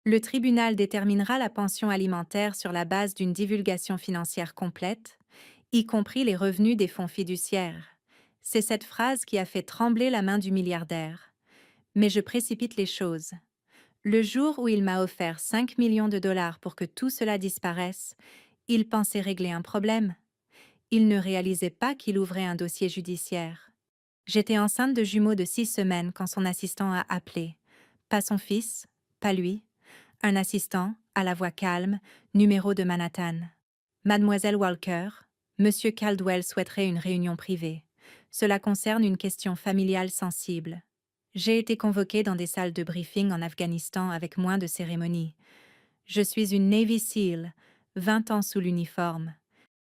Le tribunal déterminera la pension alimentaire sur la base d'une divulgation financière complète, y compris les revenus des fonds fiduciaires. C'est cette phrase qui a fait trembler la main du milliardaire. Mais je précipite les choses. Le jour où il m'a offert 5 millions de dollars pour que tout cela disparaisse, il pensait régler un problème. Il ne réalisait pas qu'il ouvrait un dossier judiciaire. J'étais enceinte de jumeaux de 6 semaines quand son assistant a appelé. Pas son fils, pas lui. Un assistant, à la voix calme, numéro de Manhattan. Mademoiselle Walker, Monsieur Caldwell souhaiterait une réunion privée. Cela concerne une question familiale sensible. J'ai été convoquée dans des salles de briefing en Afghanistan avec moins de cérémonie. Je suis une Navy SEAL, 20 ans sous l'uniforme.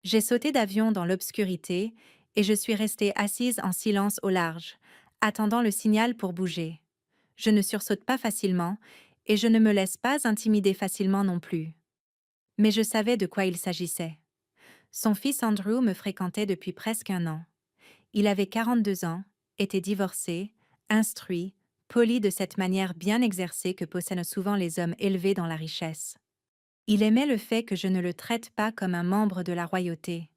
J'ai sauté d'avion dans l'obscurité et je suis restée assise en silence au large, attendant le signal pour bouger. Je ne sursaute pas facilement et je ne me laisse pas intimider facilement non plus. Mais je savais de quoi il s'agissait. Son fils Andrew me fréquentait depuis presque un an. Il avait 42 ans, était divorcé, instruit, poli de cette manière bien exercée que possèdent souvent les hommes élevés dans la richesse. Il aimait le fait que je ne le traite pas comme un membre de la royauté.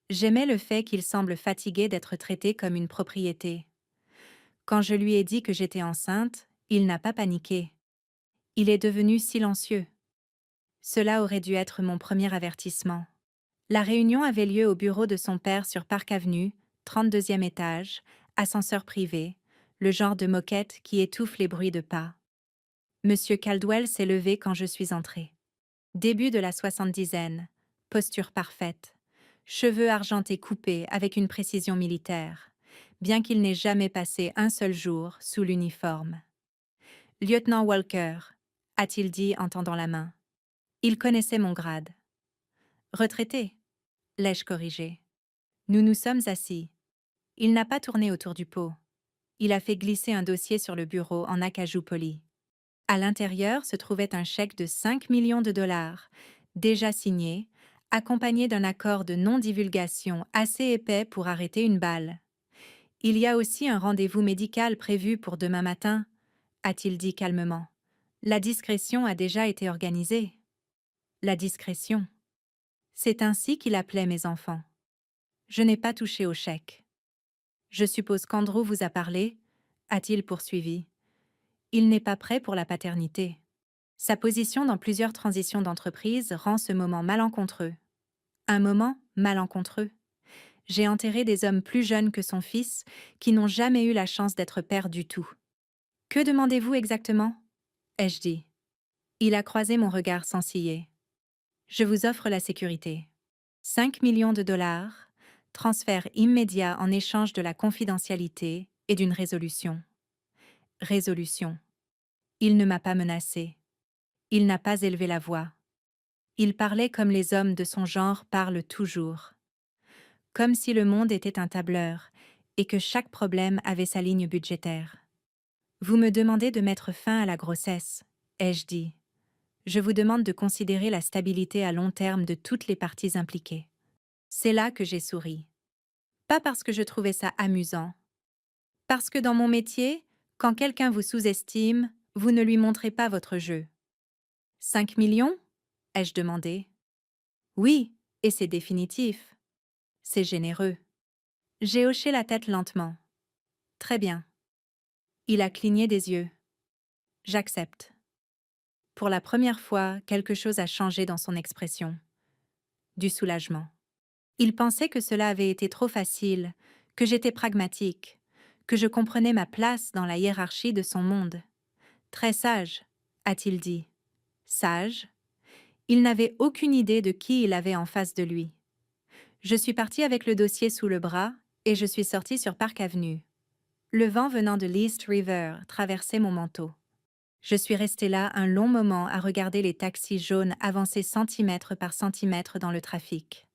J'aimais le fait qu'il semble fatigué d'être traité comme une propriété. Quand je lui ai dit que j'étais enceinte, il n'a pas paniqué. Il est devenu silencieux. Cela aurait dû être mon premier avertissement. La réunion avait lieu au bureau de son père sur Park Avenue, 32e étage, ascenseur privé, le genre de moquette qui étouffe les bruits de pas. Monsieur Caldwell s'est levé quand je suis entrée. Début de la soixante-dizaine, posture parfaite, cheveux argentés coupés avec une précision militaire, bien qu'il n'ait jamais passé un seul jour sous l'uniforme. Lieutenant Walker, a-t-il dit en tendant la main. Il connaissait mon grade. Retraité, l'ai-je corrigé. Nous nous sommes assis. Il n'a pas tourné autour du pot. Il a fait glisser un dossier sur le bureau en acajou poli. À l'intérieur se trouvait un chèque de 5 millions de dollars, déjà signé, accompagné d'un accord de non-divulgation assez épais pour arrêter une balle. Il y a aussi un rendez-vous médical prévu pour demain matin, a-t-il dit calmement. La discrétion a déjà été organisée. La discrétion. C'est ainsi qu'il appelait mes enfants. Je n'ai pas touché au chèque. Je suppose qu'Andrew vous a parlé, a-t-il poursuivi. Il n'est pas prêt pour la paternité. Sa position dans plusieurs transitions d'entreprise rend ce moment malencontreux. Un moment malencontreux. J'ai enterré des hommes plus jeunes que son fils, qui n'ont jamais eu la chance d'être pères du tout. Que demandez-vous exactement? Ai-je dit. Il a croisé mon regard sans ciller. Je vous offre la sécurité. 5 millions de dollars, transfert immédiat en échange de la confidentialité et d'une résolution. Résolution. Il ne m'a pas menacé. Il n'a pas élevé la voix. Il parlait comme les hommes de son genre parlent toujours. Comme si le monde était un tableur et que chaque problème avait sa ligne budgétaire. Vous me demandez de mettre fin à la grossesse, ai-je dit. Je vous demande de considérer la stabilité à long terme de toutes les parties impliquées. C'est là que j'ai souri. Pas parce que je trouvais ça amusant. Parce que dans mon métier, quand quelqu'un vous sous-estime, vous ne lui montrez pas votre jeu. 5 millions? Ai-je demandé. Oui, et c'est définitif. C'est généreux. J'ai hoché la tête lentement. Très bien. Il a cligné des yeux. J'accepte. Pour la première fois, quelque chose a changé dans son expression. Du soulagement. Il pensait que cela avait été trop facile, que j'étais pragmatique, que je comprenais ma place dans la hiérarchie de son monde. Très sage, a-t-il dit. Sage? Il n'avait aucune idée de qui il avait en face de lui. Je suis partie avec le dossier sous le bras et je suis sortie sur Park Avenue. Le vent venant de l'East River traversait mon manteau. Je suis restée là un long moment à regarder les taxis jaunes avancer centimètre par centimètre dans le trafic.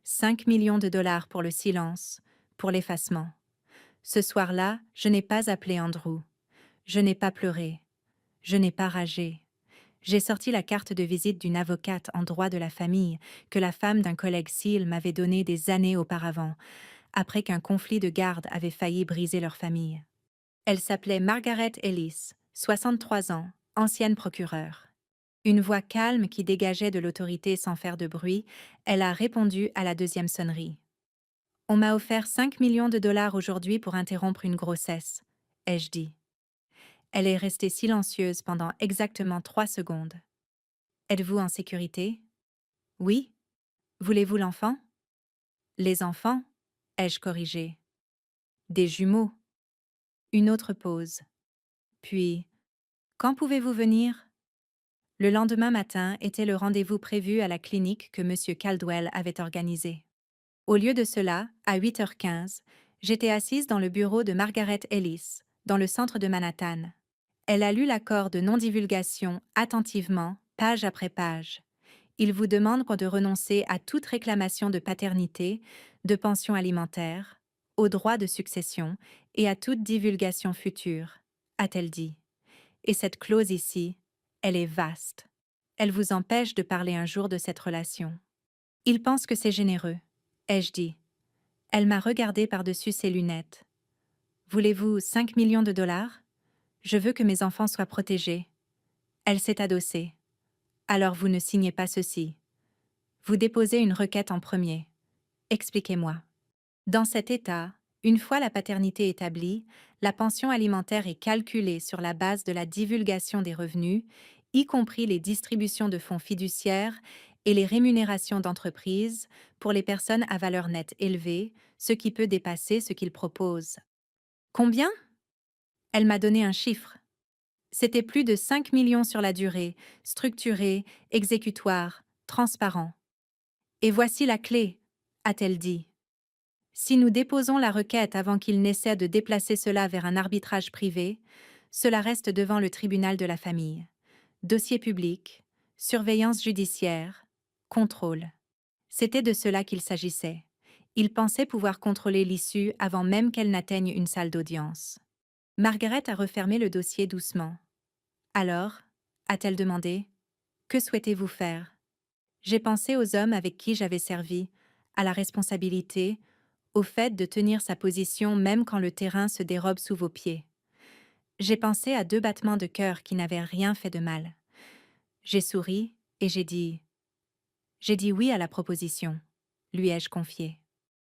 5 millions de dollars pour le silence, pour l'effacement. Ce soir-là, je n'ai pas appelé Andrew. Je n'ai pas pleuré. Je n'ai pas ragé. J'ai sorti la carte de visite d'une avocate en droit de la famille que la femme d'un collègue SEAL m'avait donnée des années auparavant, après qu'un conflit de garde avait failli briser leur famille. Elle s'appelait Margaret Ellis, 63 ans, ancienne procureure. Une voix calme qui dégageait de l'autorité sans faire de bruit, elle a répondu à la deuxième sonnerie. On m'a offert 5 millions de dollars aujourd'hui pour interrompre une grossesse, ai-je dit. Elle est restée silencieuse pendant exactement 3 secondes. Êtes-vous en sécurité? Oui. Voulez-vous l'enfant? Les enfants? Ai-je corrigé. Des jumeaux. Une autre pause. Puis, quand pouvez-vous venir? Le lendemain matin était le rendez-vous prévu à la clinique que M. Caldwell avait organisé. Au lieu de cela, à 8h15, j'étais assise dans le bureau de Margaret Ellis, dans le centre de Manhattan. Elle a lu l'accord de non-divulgation attentivement, page après page. Il vous demande de renoncer à toute réclamation de paternité, de pension alimentaire, aux droits de succession et à toute divulgation future, a-t-elle dit. Et cette clause ici, elle est vaste. Elle vous empêche de parler un jour de cette relation. Il pense que c'est généreux, ai-je dit. Elle m'a regardé par-dessus ses lunettes. Voulez-vous 5 millions de dollars? Je veux que mes enfants soient protégés. Elle s'est adossée. Alors vous ne signez pas ceci. Vous déposez une requête en premier. Expliquez-moi. Dans cet État, une fois la paternité établie, la pension alimentaire est calculée sur la base de la divulgation des revenus, y compris les distributions de fonds fiduciaires et les rémunérations d'entreprise pour les personnes à valeur nette élevée, ce qui peut dépasser ce qu'ils proposent. Combien? Elle m'a donné un chiffre. C'était plus de 5 millions sur la durée, structuré, exécutoire, transparent. Et voici la clé, a-t-elle dit. Si nous déposons la requête avant qu'il n'essaie de déplacer cela vers un arbitrage privé, cela reste devant le tribunal de la famille. Dossier public, surveillance judiciaire, contrôle. C'était de cela qu'il s'agissait. Il pensait pouvoir contrôler l'issue avant même qu'elle n'atteigne une salle d'audience. Margaret a refermé le dossier doucement. Alors, a-t-elle demandé, que souhaitez-vous faire? J'ai pensé aux hommes avec qui j'avais servi, à la responsabilité, au fait de tenir sa position même quand le terrain se dérobe sous vos pieds. J'ai pensé à 2 battements de cœur qui n'avaient rien fait de mal. J'ai souri et j'ai dit oui à la proposition, lui ai-je confié.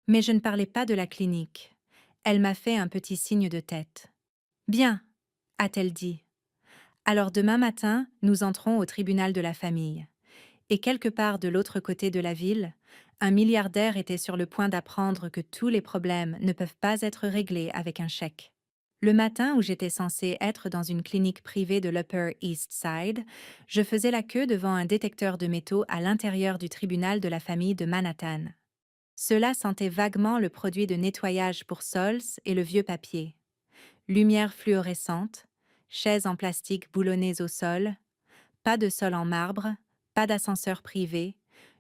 Mais je ne parlais pas de la clinique. Elle m'a fait un petit signe de tête. Bien, a-t-elle dit. Alors demain matin, nous entrons au tribunal de la famille. Et quelque part de l'autre côté de la ville, un milliardaire était sur le point d'apprendre que tous les problèmes ne peuvent pas être réglés avec un chèque. Le matin où j'étais censée être dans une clinique privée de l'Upper East Side, je faisais la queue devant un détecteur de métaux à l'intérieur du tribunal de la famille de Manhattan. Cela sentait vaguement le produit de nettoyage pour sols et le vieux papier. Lumière fluorescente, chaises en plastique boulonnées au sol, pas de sol en marbre, pas d'ascenseur privé,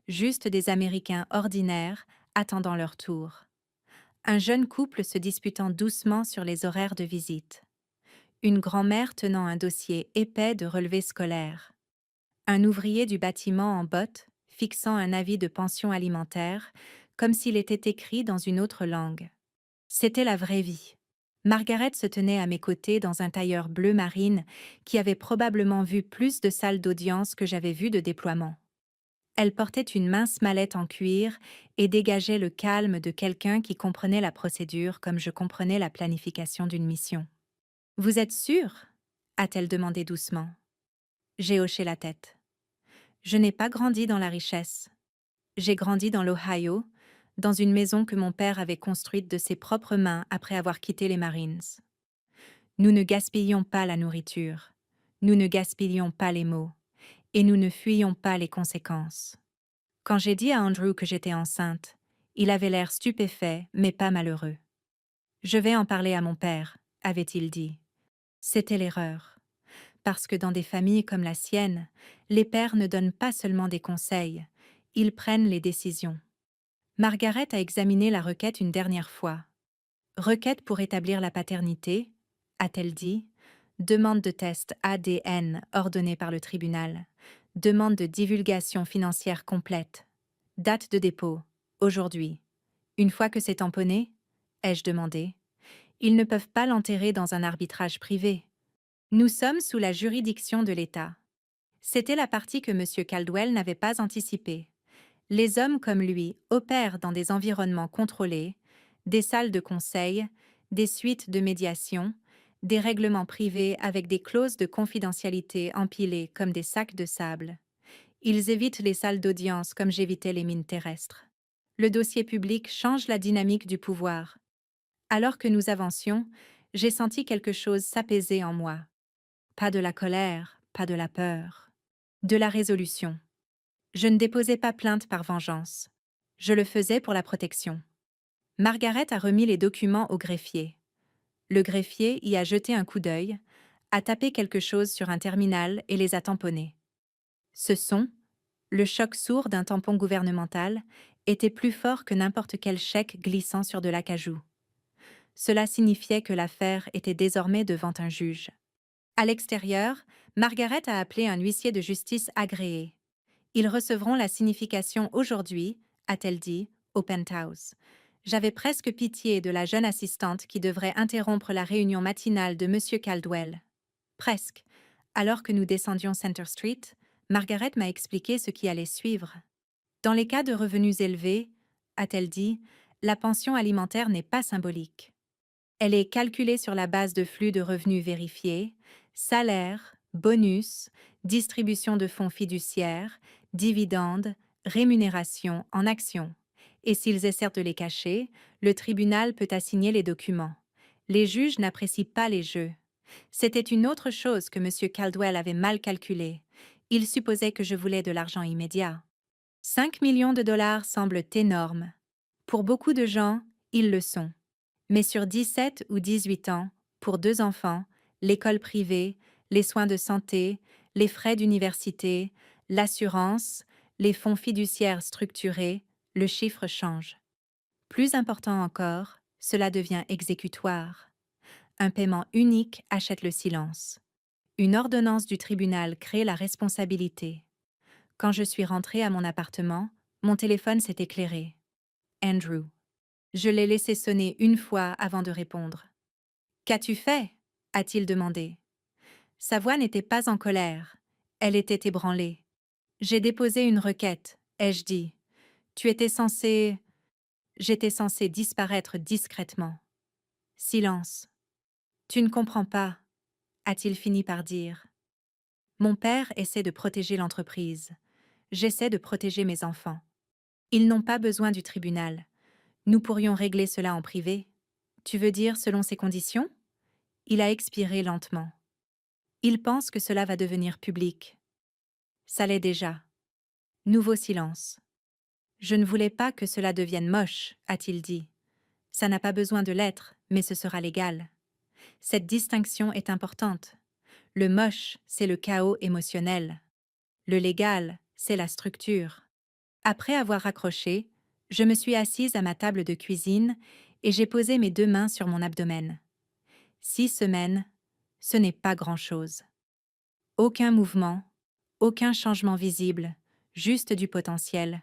juste des Américains ordinaires attendant leur tour. Un jeune couple se disputant doucement sur les horaires de visite. Une grand-mère tenant un dossier épais de relevés scolaires. Un ouvrier du bâtiment en bottes fixant un avis de pension alimentaire, comme s'il était écrit dans une autre langue. C'était la vraie vie. Margaret se tenait à mes côtés dans un tailleur bleu marine qui avait probablement vu plus de salles d'audience que j'avais vues de déploiement. Elle portait une mince mallette en cuir et dégageait le calme de quelqu'un qui comprenait la procédure comme je comprenais la planification d'une mission. « Vous êtes sûre ?» a-t-elle demandé doucement. J'ai hoché la tête. Je n'ai pas grandi dans la richesse. J'ai grandi dans l'Ohio, dans une maison que mon père avait construite de ses propres mains après avoir quitté les Marines. Nous ne gaspillions pas la nourriture, nous ne gaspillions pas les mots, et nous ne fuyions pas les conséquences. Quand j'ai dit à Andrew que j'étais enceinte, il avait l'air stupéfait, mais pas malheureux. « Je vais en parler à mon père », avait-il dit. C'était l'erreur. Parce que dans des familles comme la sienne, les pères ne donnent pas seulement des conseils, ils prennent les décisions. Margaret a examiné la requête une dernière fois. Requête pour établir la paternité, a-t-elle dit, demande de test ADN ordonnée par le tribunal, demande de divulgation financière complète, date de dépôt, aujourd'hui. Une fois que c'est tamponné, ai-je demandé, ils ne peuvent pas l'enterrer dans un arbitrage privé. Nous sommes sous la juridiction de l'État. C'était la partie que M. Caldwell n'avait pas anticipée. Les hommes comme lui opèrent dans des environnements contrôlés, des salles de conseil, des suites de médiation, des règlements privés avec des clauses de confidentialité empilées comme des sacs de sable. Ils évitent les salles d'audience comme j'évitais les mines terrestres. Le dossier public change la dynamique du pouvoir. Alors que nous avancions, j'ai senti quelque chose s'apaiser en moi. Pas de la colère, pas de la peur. De la résolution. Je ne déposais pas plainte par vengeance. Je le faisais pour la protection. Margaret a remis les documents au greffier. Le greffier y a jeté un coup d'œil, a tapé quelque chose sur un terminal et les a tamponnés. Ce son, le choc sourd d'un tampon gouvernemental, était plus fort que n'importe quel chèque glissant sur de l'acajou. Cela signifiait que l'affaire était désormais devant un juge. À l'extérieur, Margaret a appelé un huissier de justice agréé. Ils recevront la signification aujourd'hui, a-t-elle dit, au penthouse. J'avais presque pitié de la jeune assistante qui devrait interrompre la réunion matinale de M. Caldwell. Presque. Alors que nous descendions Center Street, Margaret m'a expliqué ce qui allait suivre. Dans les cas de revenus élevés, a-t-elle dit, la pension alimentaire n'est pas symbolique. Elle est calculée sur la base de flux de revenus vérifiés, salaires, bonus, distribution de fonds fiduciaires, dividendes, rémunération en actions. Et s'ils essaient de les cacher, le tribunal peut assigner les documents. Les juges n'apprécient pas les jeux. C'était une autre chose que M. Caldwell avait mal calculé. Il supposait que je voulais de l'argent immédiat. 5 millions de dollars semblent énormes. Pour beaucoup de gens, ils le sont. Mais sur 17 ou 18 ans, pour 2 enfants, l'école privée, les soins de santé, les frais d'université, l'assurance, les fonds fiduciaires structurés, le chiffre change. Plus important encore, cela devient exécutoire. Un paiement unique achète le silence. Une ordonnance du tribunal crée la responsabilité. Quand je suis rentrée à mon appartement, mon téléphone s'est éclairé. Andrew. Je l'ai laissé sonner une fois avant de répondre. « Qu'as-tu fait » a-t-il demandé. Sa voix n'était pas en colère. Elle était ébranlée. « J'ai déposé une requête, ai-je dit. Tu étais censé... » J'étais censé disparaître discrètement. Silence. « Tu ne comprends pas, » a-t-il fini par dire. Mon père essaie de protéger l'entreprise. J'essaie de protéger mes enfants. Ils n'ont pas besoin du tribunal. Nous pourrions régler cela en privé. Tu veux dire selon ces conditions ? Il a expiré lentement. Il pense que cela va devenir public. Ça l'est déjà. Nouveau silence. Je ne voulais pas que cela devienne moche, a-t-il dit. Ça n'a pas besoin de l'être, mais ce sera légal. Cette distinction est importante. Le moche, c'est le chaos émotionnel. Le légal, c'est la structure. Après avoir raccroché, je me suis assise à ma table de cuisine et j'ai posé mes 2 mains sur mon abdomen. 6 semaines, ce n'est pas grand-chose. Aucun mouvement, aucun changement visible, juste du potentiel.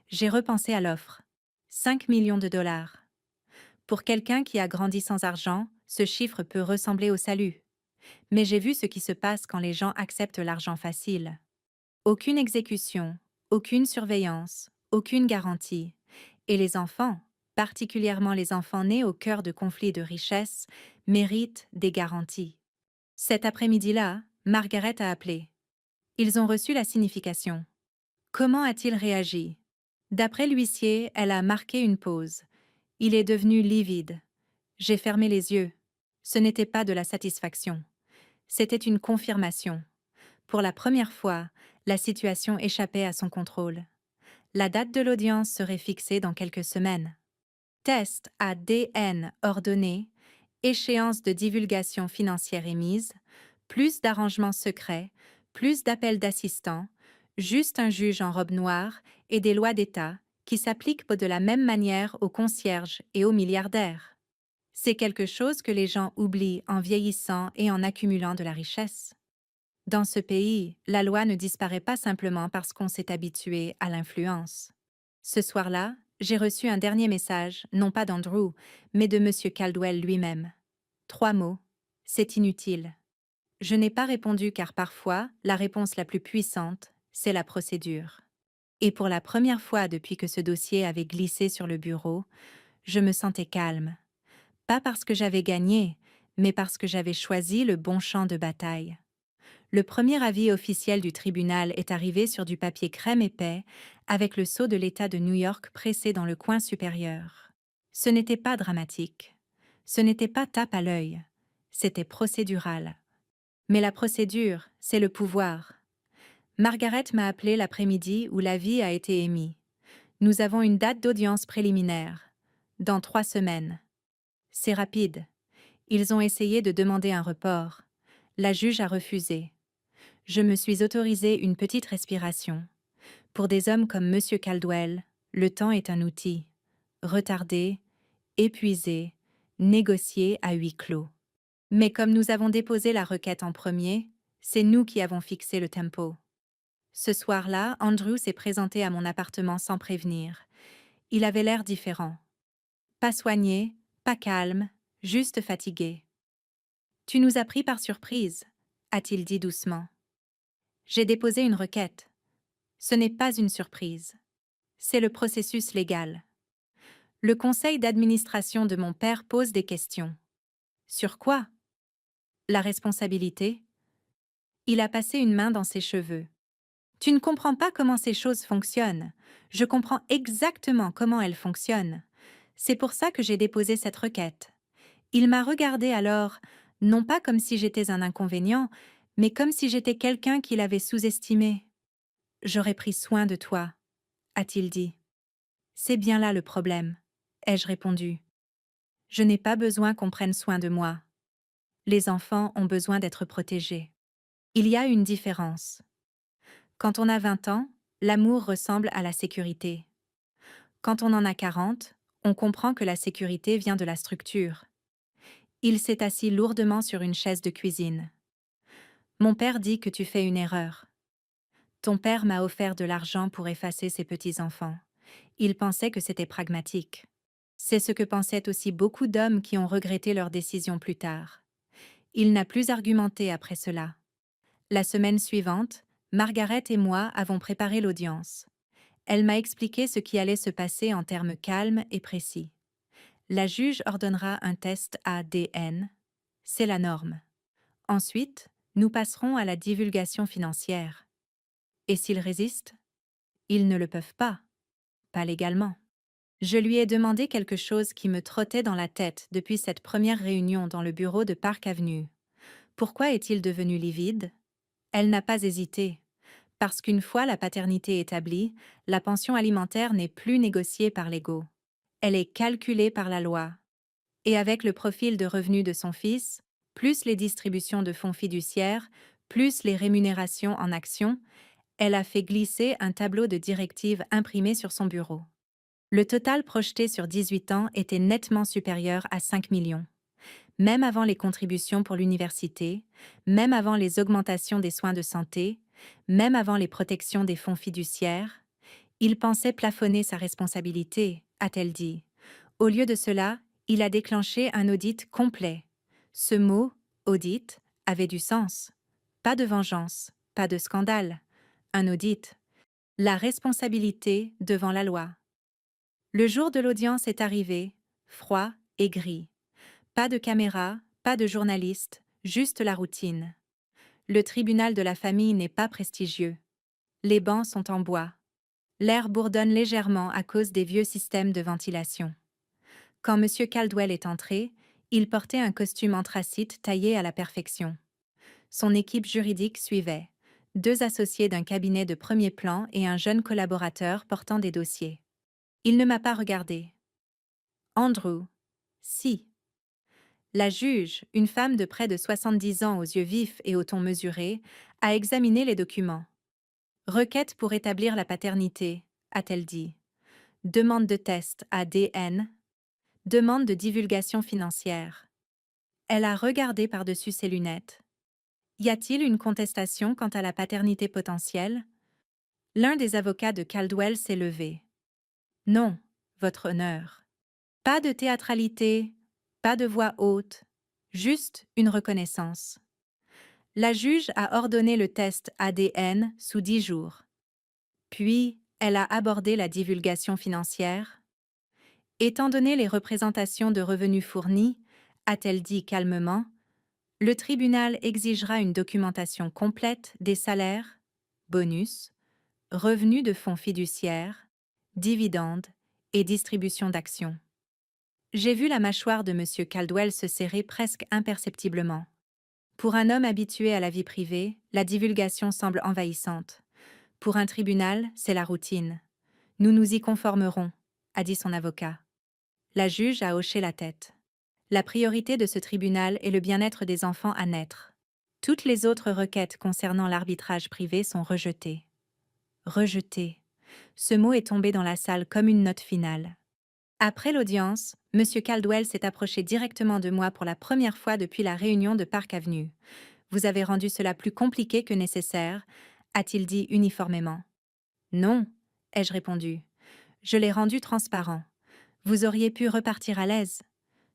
J'ai repensé à l'offre. 5 millions de dollars. Pour quelqu'un qui a grandi sans argent, ce chiffre peut ressembler au salut. Mais j'ai vu ce qui se passe quand les gens acceptent l'argent facile. Aucune exécution, aucune surveillance, aucune garantie. Et les enfants, particulièrement les enfants nés au cœur de conflits de richesse, méritent des garanties. Cet après-midi-là, Margaret a appelé. Ils ont reçu la signification. Comment a-t-il réagi? D'après l'huissier, elle a marqué une pause. Il est devenu livide. J'ai fermé les yeux. Ce n'était pas de la satisfaction. C'était une confirmation. Pour la première fois, la situation échappait à son contrôle. La date de l'audience serait fixée dans quelques semaines. Test ADN ordonné, échéance de divulgation financière émise, plus d'arrangements secrets, plus d'appels d'assistants, juste un juge en robe noire et des lois d'État qui s'appliquent de la même manière aux concierges et aux milliardaires. C'est quelque chose que les gens oublient en vieillissant et en accumulant de la richesse. Dans ce pays, la loi ne disparaît pas simplement parce qu'on s'est habitué à l'influence. Ce soir-là, j'ai reçu un dernier message, non pas d'Andrew, mais de M. Caldwell lui-même. 3 mots. C'est inutile. Je n'ai pas répondu car parfois, la réponse la plus puissante, c'est la procédure. Et pour la première fois depuis que ce dossier avait glissé sur le bureau, je me sentais calme. Pas parce que j'avais gagné, mais parce que j'avais choisi le bon champ de bataille. Le premier avis officiel du tribunal est arrivé sur du papier crème épais, avec le sceau de l'État de New York pressé dans le coin supérieur. Ce n'était pas dramatique. Ce n'était pas tape à l'œil. C'était procédural. Mais la procédure, c'est le pouvoir. Margaret m'a appelé l'après-midi où l'avis a été émis. Nous avons une date d'audience préliminaire. Dans 3 semaines. C'est rapide. Ils ont essayé de demander un report. La juge a refusé. Je me suis autorisé une petite respiration. Pour des hommes comme Monsieur Caldwell, le temps est un outil. Retarder, épuiser, négocier à huis clos. Mais comme nous avons déposé la requête en premier, c'est nous qui avons fixé le tempo. Ce soir-là, Andrew s'est présenté à mon appartement sans prévenir. Il avait l'air différent. Pas soigné, pas calme, juste fatigué. « Tu nous as pris par surprise », a-t-il dit doucement. J'ai déposé une requête. Ce n'est pas une surprise. C'est le processus légal. Le conseil d'administration de mon père pose des questions. Sur quoi? La responsabilité? Il a passé une main dans ses cheveux. Tu ne comprends pas comment ces choses fonctionnent. Je comprends exactement comment elles fonctionnent. C'est pour ça que j'ai déposé cette requête. Il m'a regardé alors, non pas comme si j'étais un inconvénient, mais comme si j'étais quelqu'un qu'il avait sous-estimé. J'aurais pris soin de toi, a-t-il dit. C'est bien là le problème, ai-je répondu. Je n'ai pas besoin qu'on prenne soin de moi. Les enfants ont besoin d'être protégés. Il y a une différence. Quand on a 20 ans, l'amour ressemble à la sécurité. Quand on en a 40, on comprend que la sécurité vient de la structure. Il s'est assis lourdement sur une chaise de cuisine. Mon père dit que tu fais une erreur. Ton père m'a offert de l'argent pour effacer ses petits-enfants. Il pensait que c'était pragmatique. C'est ce que pensaient aussi beaucoup d'hommes qui ont regretté leur décision plus tard. Il n'a plus argumenté après cela. La semaine suivante, Margaret et moi avons préparé l'audience. Elle m'a expliqué ce qui allait se passer en termes calmes et précis. La juge ordonnera un test ADN. C'est la norme. Ensuite, nous passerons à la divulgation financière. Et s'ils résistent? Ils ne le peuvent pas. Pas légalement. Je lui ai demandé quelque chose qui me trottait dans la tête depuis cette première réunion dans le bureau de Park Avenue. Pourquoi est-il devenu livide? Elle n'a pas hésité. Parce qu'une fois la paternité établie, la pension alimentaire n'est plus négociée par l'ego. Elle est calculée par la loi. Et avec le profil de revenus de son fils, plus les distributions de fonds fiduciaires, plus les rémunérations en actions, elle a fait glisser un tableau de directives imprimé sur son bureau. Le total projeté sur 18 ans était nettement supérieur à 5 millions. Même avant les contributions pour l'université, même avant les augmentations des soins de santé, même avant les protections des fonds fiduciaires, il pensait plafonner sa responsabilité, a-t-elle dit. Au lieu de cela, il a déclenché un audit complet. Ce mot, audit, avait du sens. Pas de vengeance, pas de scandale. Un audit. La responsabilité devant la loi. Le jour de l'audience est arrivé, froid et gris. Pas de caméra, pas de journaliste, juste la routine. Le tribunal de la famille n'est pas prestigieux. Les bancs sont en bois. L'air bourdonne légèrement à cause des vieux systèmes de ventilation. Quand M. Caldwell est entré, il portait un costume anthracite taillé à la perfection. Son équipe juridique suivait. 2 associés d'un cabinet de premier plan et un jeune collaborateur portant des dossiers. Il ne m'a pas regardé. Andrew. Si. La juge, une femme de près de 70 ans aux yeux vifs et au ton mesuré, a examiné les documents. Requête pour établir la paternité, a-t-elle dit. Demande de test ADN. Demande de divulgation financière. Elle a regardé par-dessus ses lunettes. Y a-t-il une contestation quant à la paternité potentielle? L'un des avocats de Caldwell s'est levé. Non, votre honneur. Pas de théâtralité, pas de voix haute, juste une reconnaissance. La juge a ordonné le test ADN sous 10 jours. Puis, elle a abordé la divulgation financière. Étant donné les représentations de revenus fournies, a-t-elle dit calmement, le tribunal exigera une documentation complète des salaires, bonus, revenus de fonds fiduciaires, dividendes et distribution d'actions. J'ai vu la mâchoire de M. Caldwell se serrer presque imperceptiblement. Pour un homme habitué à la vie privée, la divulgation semble envahissante. Pour un tribunal, c'est la routine. Nous nous y conformerons, a dit son avocat. La juge a hoché la tête. La priorité de ce tribunal est le bien-être des enfants à naître. Toutes les autres requêtes concernant l'arbitrage privé sont rejetées. Rejetées. Ce mot est tombé dans la salle comme une note finale. Après l'audience, M. Caldwell s'est approché directement de moi pour la première fois depuis la réunion de Park Avenue. Vous avez rendu cela plus compliqué que nécessaire, a-t-il dit uniformément. Non, ai-je répondu. Je l'ai rendu transparent. Vous auriez pu repartir à l'aise.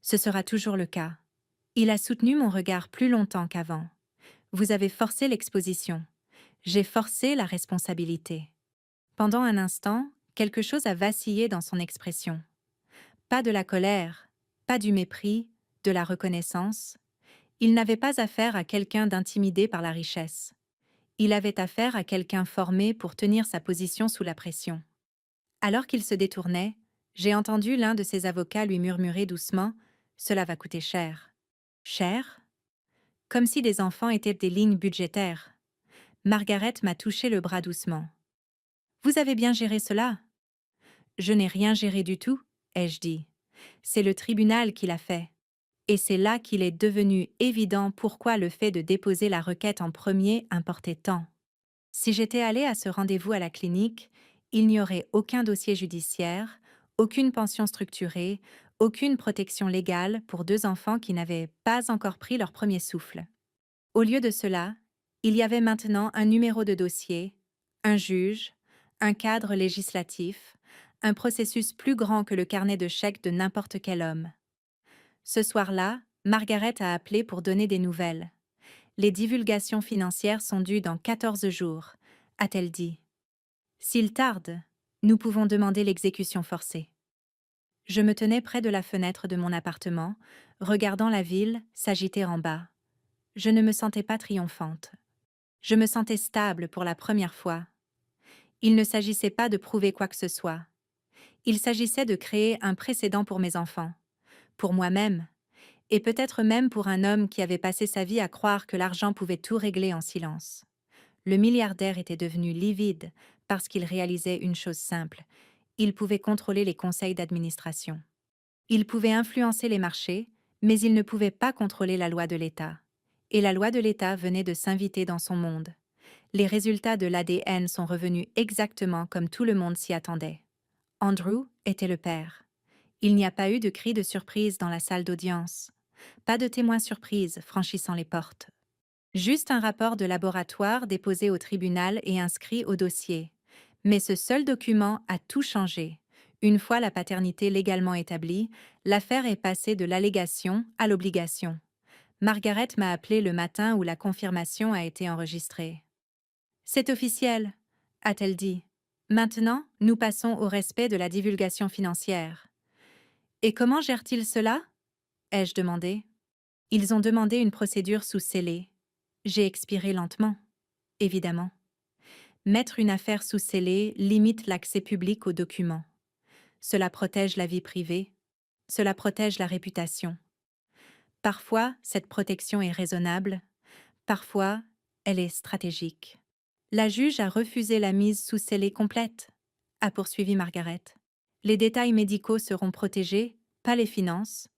Ce sera toujours le cas. Il a soutenu mon regard plus longtemps qu'avant. Vous avez forcé l'exposition. J'ai forcé la responsabilité. Pendant un instant, quelque chose a vacillé dans son expression. Pas de la colère, pas du mépris, de la reconnaissance. Il n'avait pas affaire à quelqu'un d'intimidé par la richesse. Il avait affaire à quelqu'un formé pour tenir sa position sous la pression. Alors qu'il se détournait, j'ai entendu l'un de ses avocats lui murmurer doucement « Cela va coûter cher. » Cher? Comme si des enfants étaient des lignes budgétaires. Margaret m'a touché le bras doucement. « Vous avez bien géré cela? » « Je n'ai rien géré du tout, » ai-je dit. « C'est le tribunal qui l'a fait. » Et c'est là qu'il est devenu évident pourquoi le fait de déposer la requête en premier importait tant. Si j'étais allée à ce rendez-vous à la clinique, il n'y aurait aucun dossier judiciaire, aucune pension structurée, aucune protection légale pour deux enfants qui n'avaient pas encore pris leur premier souffle. Au lieu de cela, il y avait maintenant un numéro de dossier, un juge, un cadre législatif, un processus plus grand que le carnet de chèques de n'importe quel homme. Ce soir-là, Margaret a appelé pour donner des nouvelles. Les divulgations financières sont dues dans 14 jours, a-t-elle dit. S'il tarde, nous pouvons demander l'exécution forcée. Je me tenais près de la fenêtre de mon appartement, regardant la ville s'agiter en bas. Je ne me sentais pas triomphante. Je me sentais stable pour la première fois. Il ne s'agissait pas de prouver quoi que ce soit. Il s'agissait de créer un précédent pour mes enfants, pour moi-même, et peut-être même pour un homme qui avait passé sa vie à croire que l'argent pouvait tout régler en silence. Le milliardaire était devenu livide parce qu'il réalisait une chose simple. Il pouvait contrôler les conseils d'administration. Il pouvait influencer les marchés, mais il ne pouvait pas contrôler la loi de l'État. Et la loi de l'État venait de s'inviter dans son monde. Les résultats de l'ADN sont revenus exactement comme tout le monde s'y attendait. Andrew était le père. Il n'y a pas eu de cri de surprise dans la salle d'audience. Pas de témoins surprise franchissant les portes. Juste un rapport de laboratoire déposé au tribunal et inscrit au dossier. Mais ce seul document a tout changé. Une fois la paternité légalement établie, l'affaire est passée de l'allégation à l'obligation. Margaret m'a appelé le matin où la confirmation a été enregistrée. « C'est officiel », a-t-elle dit. « Maintenant, nous passons au respect de la divulgation financière. » « Et comment gèrent-ils cela ?» ai-je demandé. Ils ont demandé une procédure sous scellé. J'ai expiré lentement, évidemment. Mettre une affaire sous scellé limite l'accès public aux documents. Cela protège la vie privée. Cela protège la réputation. Parfois, cette protection est raisonnable. Parfois, elle est stratégique. La juge a refusé la mise sous scellé complète, a poursuivi Margaret. Les détails médicaux seront protégés, pas les finances.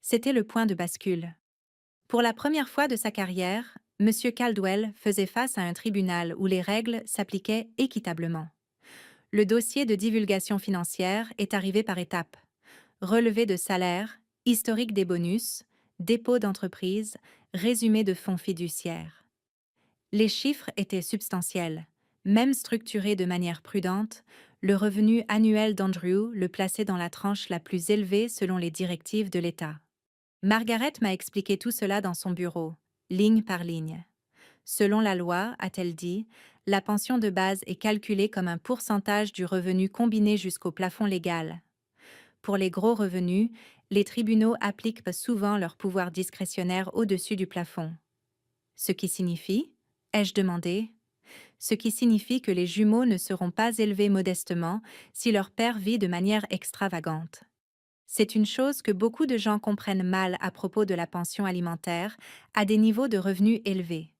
C'était le point de bascule. Pour la première fois de sa carrière, M. Caldwell faisait face à un tribunal où les règles s'appliquaient équitablement. Le dossier de divulgation financière est arrivé par étapes. Relevé de salaire, historique des bonus, dépôt d'entreprise, résumé de fonds fiduciaires. Les chiffres étaient substantiels. Même structuré de manière prudente, le revenu annuel d'Andrew le plaçait dans la tranche la plus élevée selon les directives de l'État. Margaret m'a expliqué tout cela dans son bureau, ligne par ligne. Selon la loi, a-t-elle dit, la pension de base est calculée comme un pourcentage du revenu combiné jusqu'au plafond légal. Pour les gros revenus, les tribunaux appliquent souvent leur pouvoir discrétionnaire au-dessus du plafond. Ce qui signifie, ai-je demandé, ce qui signifie que les jumeaux ne seront pas élevés modestement si leur père vit de manière extravagante. C'est une chose que beaucoup de gens comprennent mal à propos de la pension alimentaire à des niveaux de revenus élevés.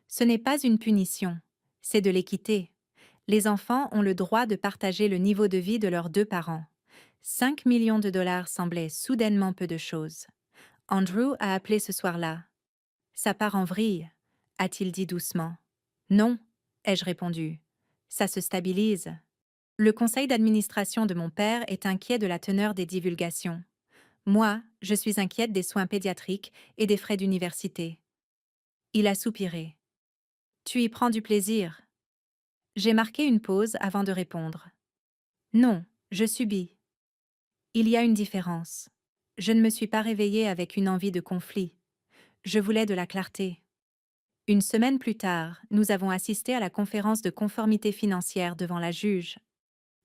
Ce n'est pas une punition, c'est de l'équité. Les enfants ont le droit de partager le niveau de vie de leurs deux parents. 5 millions de dollars semblait soudainement peu de choses. Andrew a appelé ce soir-là. Ça part en vrille, a-t-il dit doucement. Non, ai-je répondu. Ça se stabilise. Le conseil d'administration de mon père est inquiet de la teneur des divulgations. Moi, je suis inquiète des soins pédiatriques et des frais d'université. Il a soupiré. Tu y prends du plaisir. J'ai marqué une pause avant de répondre. Non, je subis. Il y a une différence. Je ne me suis pas réveillée avec une envie de conflit. Je voulais de la clarté. Une semaine plus tard, nous avons assisté à la conférence de conformité financière devant la juge.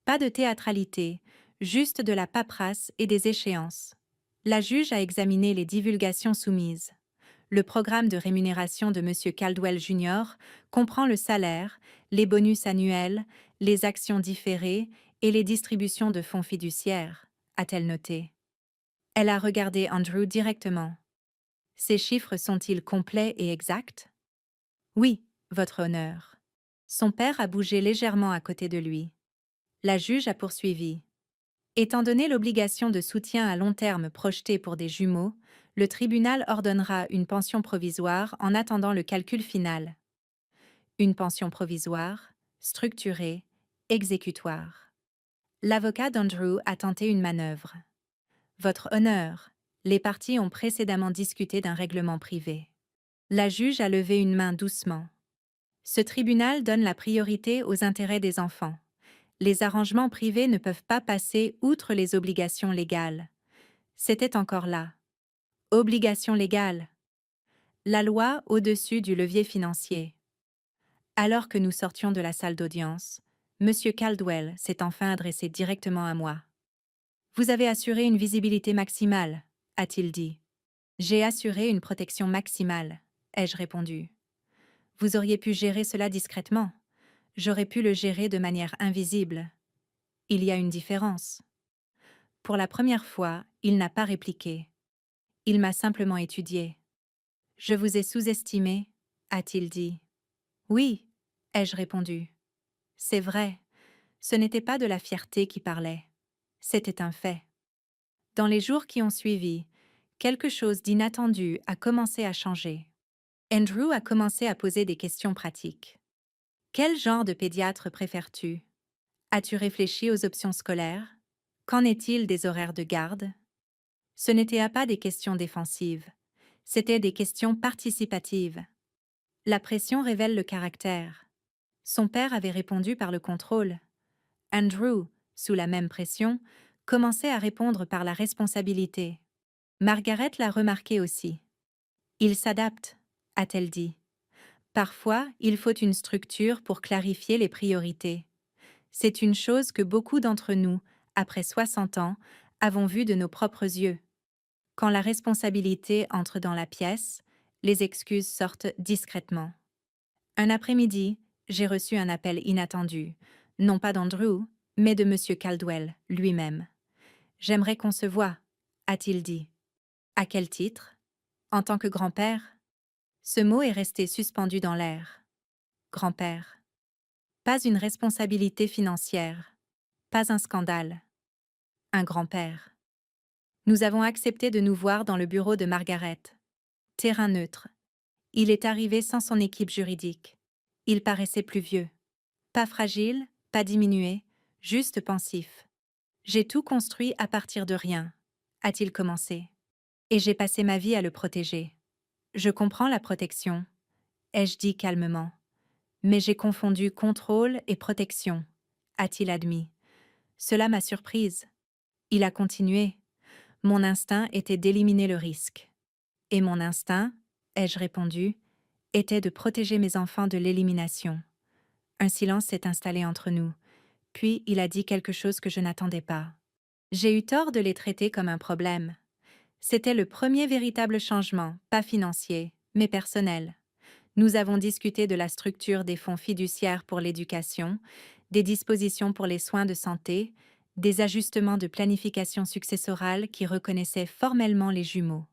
Pas de théâtralité, juste de la paperasse et des échéances. La juge a examiné les divulgations soumises. Le programme de rémunération de M. Caldwell Jr. comprend le salaire, les bonus annuels, les actions différées et les distributions de fonds fiduciaires, a-t-elle noté. Elle a regardé Andrew directement. Ces chiffres sont-ils complets et exacts? Oui, votre honneur. Son père a bougé légèrement à côté de lui. La juge a poursuivi. Étant donné l'obligation de soutien à long terme projetée pour des jumeaux, le tribunal ordonnera une pension provisoire en attendant le calcul final. Une pension provisoire, structurée, exécutoire. L'avocat d'Andrew a tenté une manœuvre. Votre honneur, les parties ont précédemment discuté d'un règlement privé. La juge a levé une main doucement. Ce tribunal donne la priorité aux intérêts des enfants. Les arrangements privés ne peuvent pas passer outre les obligations légales. C'était encore là. Obligation légale. La loi au-dessus du levier financier. Alors que nous sortions de la salle d'audience, M. Caldwell s'est enfin adressé directement à moi. Vous avez assuré une visibilité maximale, a-t-il dit. J'ai assuré une protection maximale, ai-je répondu. Vous auriez pu gérer cela discrètement. J'aurais pu le gérer de manière invisible. Il y a une différence. Pour la première fois, il n'a pas répliqué. Il m'a simplement étudié. Je vous ai sous-estimé, a-t-il dit. Oui, ai-je répondu. C'est vrai, ce n'était pas de la fierté qui parlait. C'était un fait. Dans les jours qui ont suivi, quelque chose d'inattendu a commencé à changer. Andrew a commencé à poser des questions pratiques. Quel genre de pédiatre préfères-tu? As-tu réfléchi aux options scolaires? Qu'en est-il des horaires de garde? Ce n'étaient pas des questions défensives, c'étaient des questions participatives. La pression révèle le caractère. Son père avait répondu par le contrôle. Andrew, sous la même pression, commençait à répondre par la responsabilité. Margaret l'a remarqué aussi. Il s'adapte, a-t-elle dit. Parfois, il faut une structure pour clarifier les priorités. C'est une chose que beaucoup d'entre nous, après 60 ans, avons vue de nos propres yeux. Quand la responsabilité entre dans la pièce, les excuses sortent discrètement. Un après-midi, j'ai reçu un appel inattendu, non pas d'Andrew, mais de M. Caldwell lui-même. « J'aimerais qu'on se voie », a-t-il dit. « À quel titre ? En tant que grand-père ?» Ce mot est resté suspendu dans l'air. Grand-père. Pas une responsabilité financière. Pas un scandale. Un grand-père. Nous avons accepté de nous voir dans le bureau de Margaret. Terrain neutre. Il est arrivé sans son équipe juridique. Il paraissait plus vieux. Pas fragile, pas diminué, juste pensif. J'ai tout construit à partir de rien, a-t-il commencé. Et j'ai passé ma vie à le protéger. Je comprends la protection, ai-je dit calmement. Mais j'ai confondu contrôle et protection, a-t-il admis. Cela m'a surprise. Il a continué. Mon instinct était d'éliminer le risque. Et mon instinct, ai-je répondu, était de protéger mes enfants de l'élimination. Un silence s'est installé entre nous, puis il a dit quelque chose que je n'attendais pas. J'ai eu tort de les traiter comme un problème. C'était le premier véritable changement, pas financier, mais personnel. Nous avons discuté de la structure des fonds fiduciaires pour l'éducation, des dispositions pour les soins de santé, des ajustements de planification successorale qui reconnaissaient formellement les jumeaux.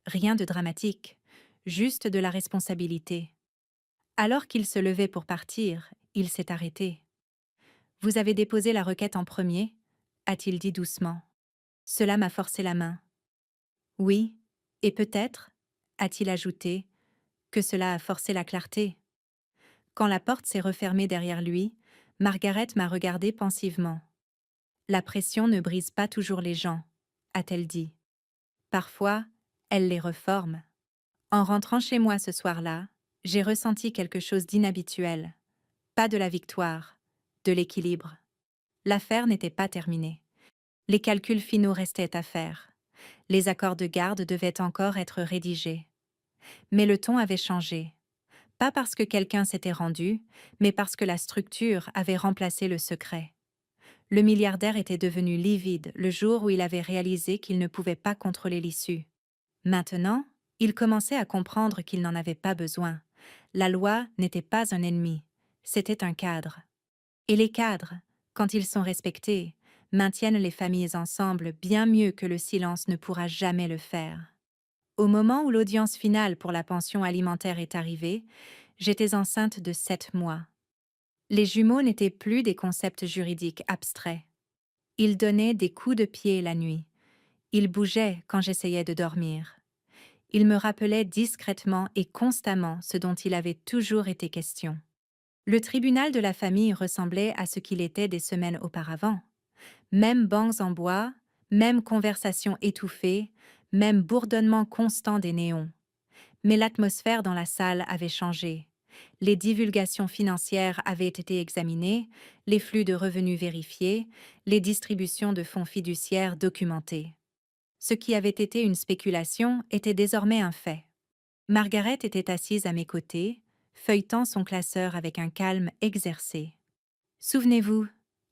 Rien de dramatique, juste de la responsabilité. Alors qu'il se levait pour partir, il s'est arrêté. Vous avez déposé la requête en premier, a-t-il dit doucement. Cela m'a forcé la main. Oui, et peut-être, a-t-il ajouté, que cela a forcé la clarté. Quand la porte s'est refermée derrière lui, Margaret m'a regardé pensivement. La pression ne brise pas toujours les gens, a-t-elle dit. Parfois, elle les reforme. En rentrant chez moi ce soir-là, j'ai ressenti quelque chose d'inhabituel. Pas de la victoire, de l'équilibre. L'affaire n'était pas terminée. Les calculs finaux restaient à faire. Les accords de garde devaient encore être rédigés. Mais le ton avait changé. Pas parce que quelqu'un s'était rendu, mais parce que la structure avait remplacé le secret. Le milliardaire était devenu livide le jour où il avait réalisé qu'il ne pouvait pas contrôler l'issue. Maintenant, il commençait à comprendre qu'il n'en avait pas besoin. La loi n'était pas un ennemi, c'était un cadre. Et les cadres, quand ils sont respectés, maintiennent les familles ensemble bien mieux que le silence ne pourra jamais le faire. Au moment où l'audience finale pour la pension alimentaire est arrivée, j'étais enceinte de 7 mois. Les jumeaux n'étaient plus des concepts juridiques abstraits. Ils donnaient des coups de pied la nuit. Ils bougeaient quand j'essayais de dormir. Ils me rappelaient discrètement et constamment ce dont il avait toujours été question. Le tribunal de la famille ressemblait à ce qu'il était des semaines auparavant. Même bancs en bois, même conversations étouffées, même bourdonnement constant des néons. Mais l'atmosphère dans la salle avait changé. Les divulgations financières avaient été examinées, les flux de revenus vérifiés, les distributions de fonds fiduciaires documentées. Ce qui avait été une spéculation était désormais un fait. Margaret était assise à mes côtés, feuilletant son classeur avec un calme exercé. « Souvenez-vous,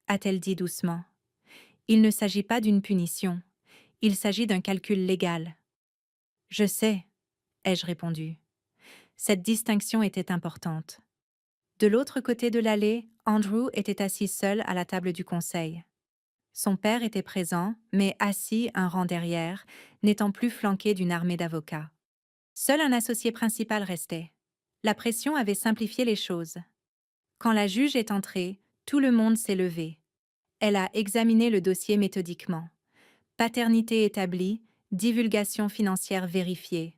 a-t-elle dit doucement, il ne s'agit pas d'une punition, il s'agit d'un calcul légal. »« Je sais, » ai-je répondu. Cette distinction était importante. De l'autre côté de l'allée, Andrew était assis seul à la table du conseil. Son père était présent, mais assis un rang derrière, n'étant plus flanqué d'une armée d'avocats. Seul un associé principal restait. La pression avait simplifié les choses. Quand la juge est entrée, tout le monde s'est levé. Elle a examiné le dossier méthodiquement. Paternité établie, divulgation financière vérifiée.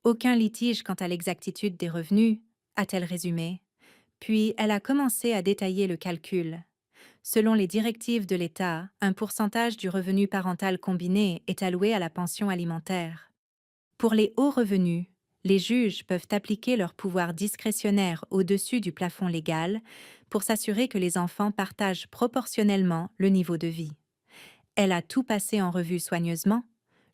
Aucun litige quant à l'exactitude des revenus, a-t-elle résumé. Puis elle a commencé à détailler le calcul. Selon les directives de l'État, un pourcentage du revenu parental combiné est alloué à la pension alimentaire. Pour les hauts revenus, les juges peuvent appliquer leur pouvoir discrétionnaire au-dessus du plafond légal pour s'assurer que les enfants partagent proportionnellement le niveau de vie. Elle a tout passé en revue soigneusement,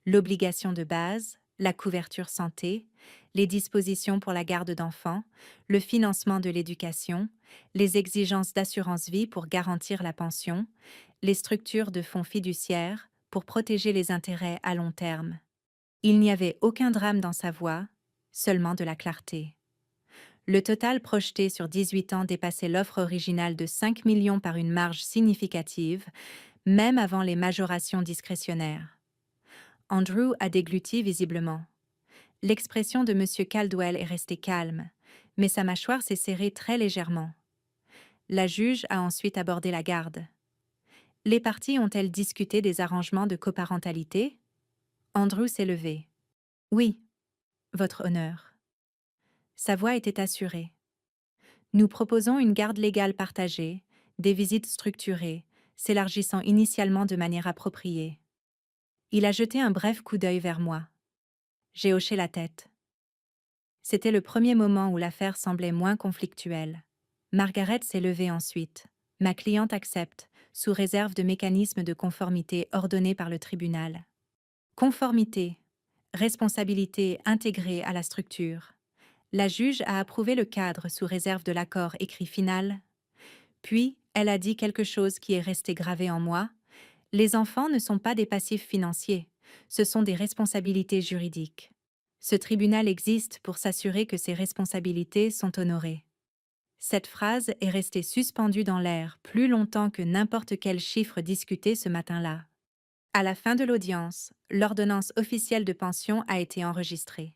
l'obligation de base, la couverture santé, les dispositions pour la garde d'enfants, le financement de l'éducation, les exigences d'assurance vie pour garantir la pension, les structures de fonds fiduciaires pour protéger les intérêts à long terme. Il n'y avait aucun drame dans sa voix, seulement de la clarté. Le total projeté sur 18 ans dépassait l'offre originale de 5 millions par une marge significative, même avant les majorations discrétionnaires. Andrew a dégluti visiblement. L'expression de M. Caldwell est restée calme, mais sa mâchoire s'est serrée très légèrement. La juge a ensuite abordé la garde. Les parties ont-elles discuté des arrangements de coparentalité? Andrew s'est levé. Oui, votre honneur. Sa voix était assurée. Nous proposons une garde légale partagée, des visites structurées, s'élargissant initialement de manière appropriée. Il a jeté un bref coup d'œil vers moi. J'ai hoché la tête. C'était le premier moment où l'affaire semblait moins conflictuelle. Margaret s'est levée ensuite. Ma cliente accepte, sous réserve de mécanismes de conformité ordonnés par le tribunal. Conformité, responsabilité intégrée à la structure. La juge a approuvé le cadre sous réserve de l'accord écrit final. Puis, elle a dit quelque chose qui est resté gravé en moi. Les enfants ne sont pas des passifs financiers, ce sont des responsabilités juridiques. Ce tribunal existe pour s'assurer que ces responsabilités sont honorées. Cette phrase est restée suspendue dans l'air plus longtemps que n'importe quel chiffre discuté ce matin-là. À la fin de l'audience, l'ordonnance officielle de pension a été enregistrée.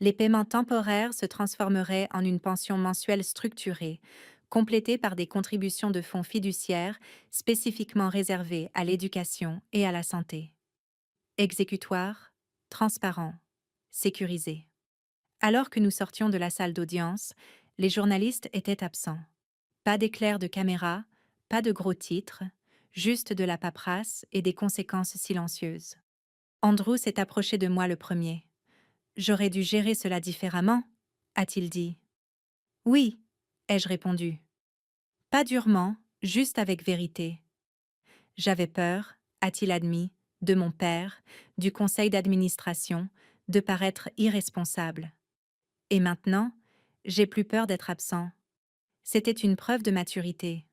Les paiements temporaires se transformeraient en une pension mensuelle structurée, complétée par des contributions de fonds fiduciaires spécifiquement réservées à l'éducation et à la santé. Exécutoire, transparent, sécurisé. Alors que nous sortions de la salle d'audience, les journalistes étaient absents. Pas d'éclair de caméra, pas de gros titres, juste de la paperasse et des conséquences silencieuses. Andrew s'est approché de moi le premier. J'aurais dû gérer cela différemment, a-t-il dit. Oui, ai-je répondu. Pas durement, juste avec vérité. J'avais peur, a-t-il admis, de mon père, du conseil d'administration, de paraître irresponsable. Et maintenant, j'ai plus peur d'être absent. C'était une preuve de maturité.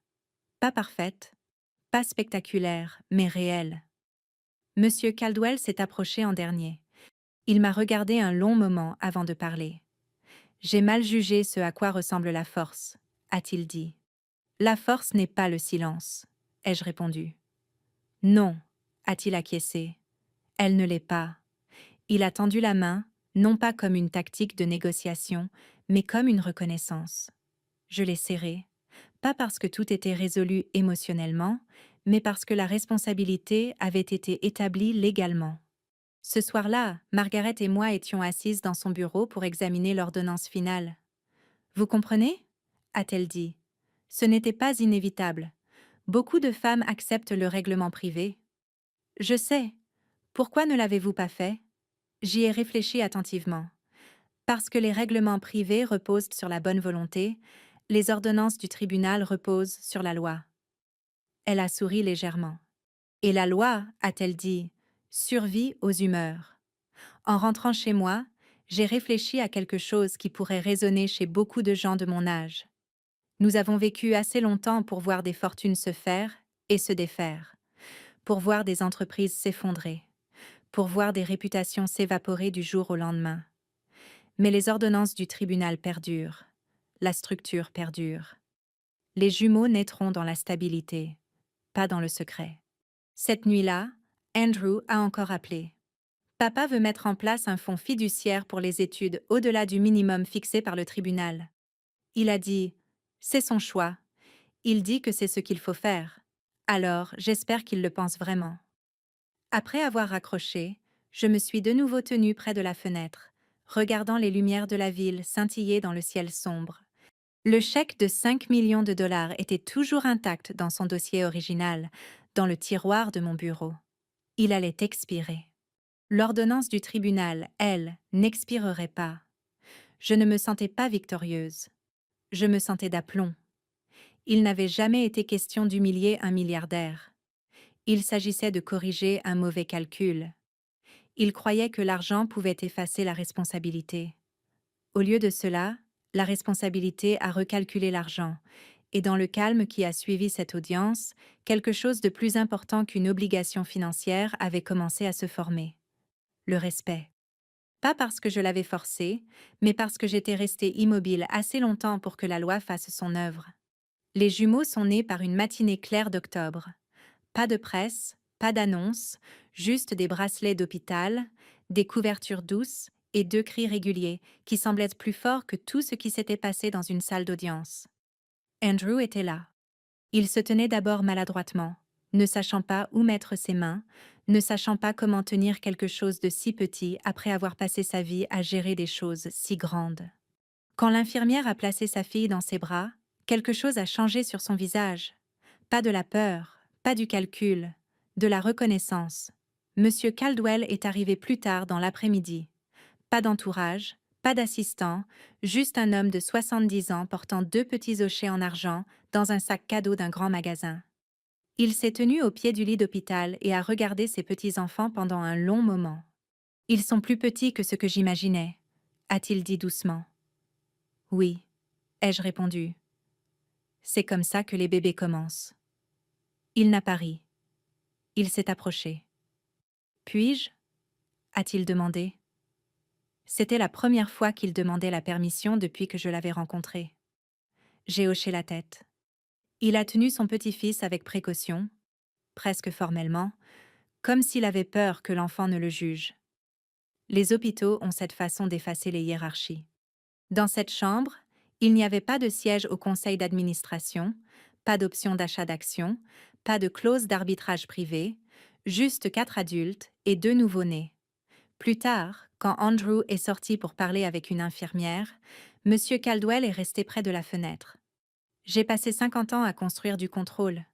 Pas parfaite, pas spectaculaire, mais réelle. Monsieur Caldwell s'est approché en dernier. Il m'a regardé un long moment avant de parler. J'ai mal jugé ce à quoi ressemble la force, a-t-il dit. La force n'est pas le silence, ai-je répondu. Non, a-t-il acquiescé. Elle ne l'est pas. Il a tendu la main, non pas comme une tactique de négociation, mais comme une reconnaissance. Je l'ai serrée, pas parce que tout était résolu émotionnellement, mais parce que la responsabilité avait été établie légalement. Ce soir-là, Margaret et moi étions assises dans son bureau pour examiner l'ordonnance finale. Vous comprenez ? A-t-elle dit. Ce n'était pas inévitable. Beaucoup de femmes acceptent le règlement privé. Je sais. Pourquoi ne l'avez-vous pas fait ? J'y ai réfléchi attentivement. Parce que les règlements privés reposent sur la bonne volonté, les ordonnances du tribunal reposent sur la loi. Elle a souri légèrement. Et la loi, a-t-elle dit, survit aux humeurs. En rentrant chez moi, j'ai réfléchi à quelque chose qui pourrait résonner chez beaucoup de gens de mon âge. Nous avons vécu assez longtemps pour voir des fortunes se faire et se défaire, pour voir des entreprises s'effondrer, pour voir des réputations s'évaporer du jour au lendemain. Mais les ordonnances du tribunal perdurent, la structure perdure. Les jumeaux naîtront dans la stabilité, pas dans le secret. Cette nuit-là, Andrew a encore appelé. Papa veut mettre en place un fonds fiduciaire pour les études au-delà du minimum fixé par le tribunal. Il a dit « C'est son choix ». Il dit que c'est ce qu'il faut faire. Alors, j'espère qu'il le pense vraiment. Après avoir raccroché, je me suis de nouveau tenue près de la fenêtre, regardant les lumières de la ville scintiller dans le ciel sombre. Le chèque de 5 millions de dollars était toujours intact dans son dossier original, dans le tiroir de mon bureau. Il allait expirer. L'ordonnance du tribunal, elle, n'expirerait pas. Je ne me sentais pas victorieuse. Je me sentais d'aplomb. Il n'avait jamais été question d'humilier un milliardaire. Il s'agissait de corriger un mauvais calcul. Il croyait que l'argent pouvait effacer la responsabilité. Au lieu de cela, la responsabilité a recalculé l'argent, et dans le calme qui a suivi cette audience, quelque chose de plus important qu'une obligation financière avait commencé à se former. Le respect. Pas parce que je l'avais forcé, mais parce que j'étais restée immobile assez longtemps pour que la loi fasse son œuvre. Les jumeaux sont nés par une matinée claire d'octobre. Pas de presse, pas d'annonce, juste des bracelets d'hôpital, des couvertures douces et 2 cris réguliers qui semblaient plus forts que tout ce qui s'était passé dans une salle d'audience. Andrew était là. Il se tenait d'abord maladroitement, ne sachant pas où mettre ses mains, ne sachant pas comment tenir quelque chose de si petit après avoir passé sa vie à gérer des choses si grandes. Quand l'infirmière a placé sa fille dans ses bras, quelque chose a changé sur son visage. Pas de la peur, pas du calcul, de la reconnaissance. Monsieur Caldwell est arrivé plus tard dans l'après-midi. Pas d'entourage, pas d'assistant, juste un homme de 70 ans portant 2 petits hochets en argent dans un sac cadeau d'un grand magasin. Il s'est tenu au pied du lit d'hôpital et a regardé ses petits-enfants pendant un long moment. « Ils sont plus petits que ce que j'imaginais », a-t-il dit doucement. Oui, ai-je répondu. C'est comme ça que les bébés commencent. Il n'a pas ri. Il s'est approché. Puis-je a-t-il demandé. C'était la première fois qu'il demandait la permission depuis que je l'avais rencontré. J'ai hoché la tête. Il a tenu son petit-fils avec précaution, presque formellement, comme s'il avait peur que l'enfant ne le juge. Les hôpitaux ont cette façon d'effacer les hiérarchies. Dans cette chambre, il n'y avait pas de siège au conseil d'administration, pas d'option d'achat d'actions, pas de clause d'arbitrage privé, juste 4 adultes et 2 nouveau-nés. Plus tard, quand Andrew est sorti pour parler avec une infirmière, M. Caldwell est resté près de la fenêtre. « J'ai passé 50 ans à construire du contrôle »,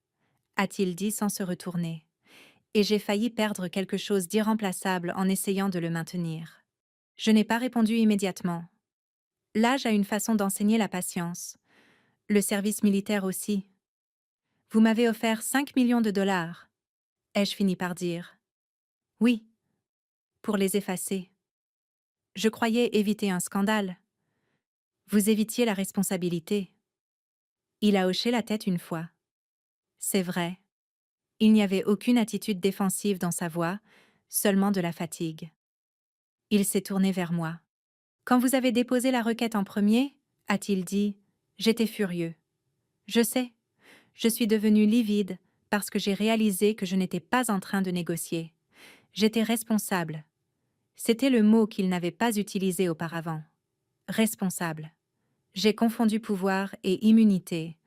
a-t-il dit sans se retourner. « Et j'ai failli perdre quelque chose d'irremplaçable en essayant de le maintenir. » Je n'ai pas répondu immédiatement. L'âge a une façon d'enseigner la patience. Le service militaire aussi. « Vous m'avez offert 5 millions de dollars, ai-je fini par dire. « Oui. Pour les effacer. Je croyais éviter un scandale. Vous évitiez la responsabilité. » Il a hoché la tête une fois. C'est vrai. Il n'y avait aucune attitude défensive dans sa voix, seulement de la fatigue. Il s'est tourné vers moi. « Quand vous avez déposé la requête en premier, a-t-il dit, j'étais furieux. Je sais. Je suis devenu livide parce que j'ai réalisé que je n'étais pas en train de négocier. J'étais responsable. C'était le mot qu'il n'avait pas utilisé auparavant. Responsable. J'ai confondu pouvoir et immunité,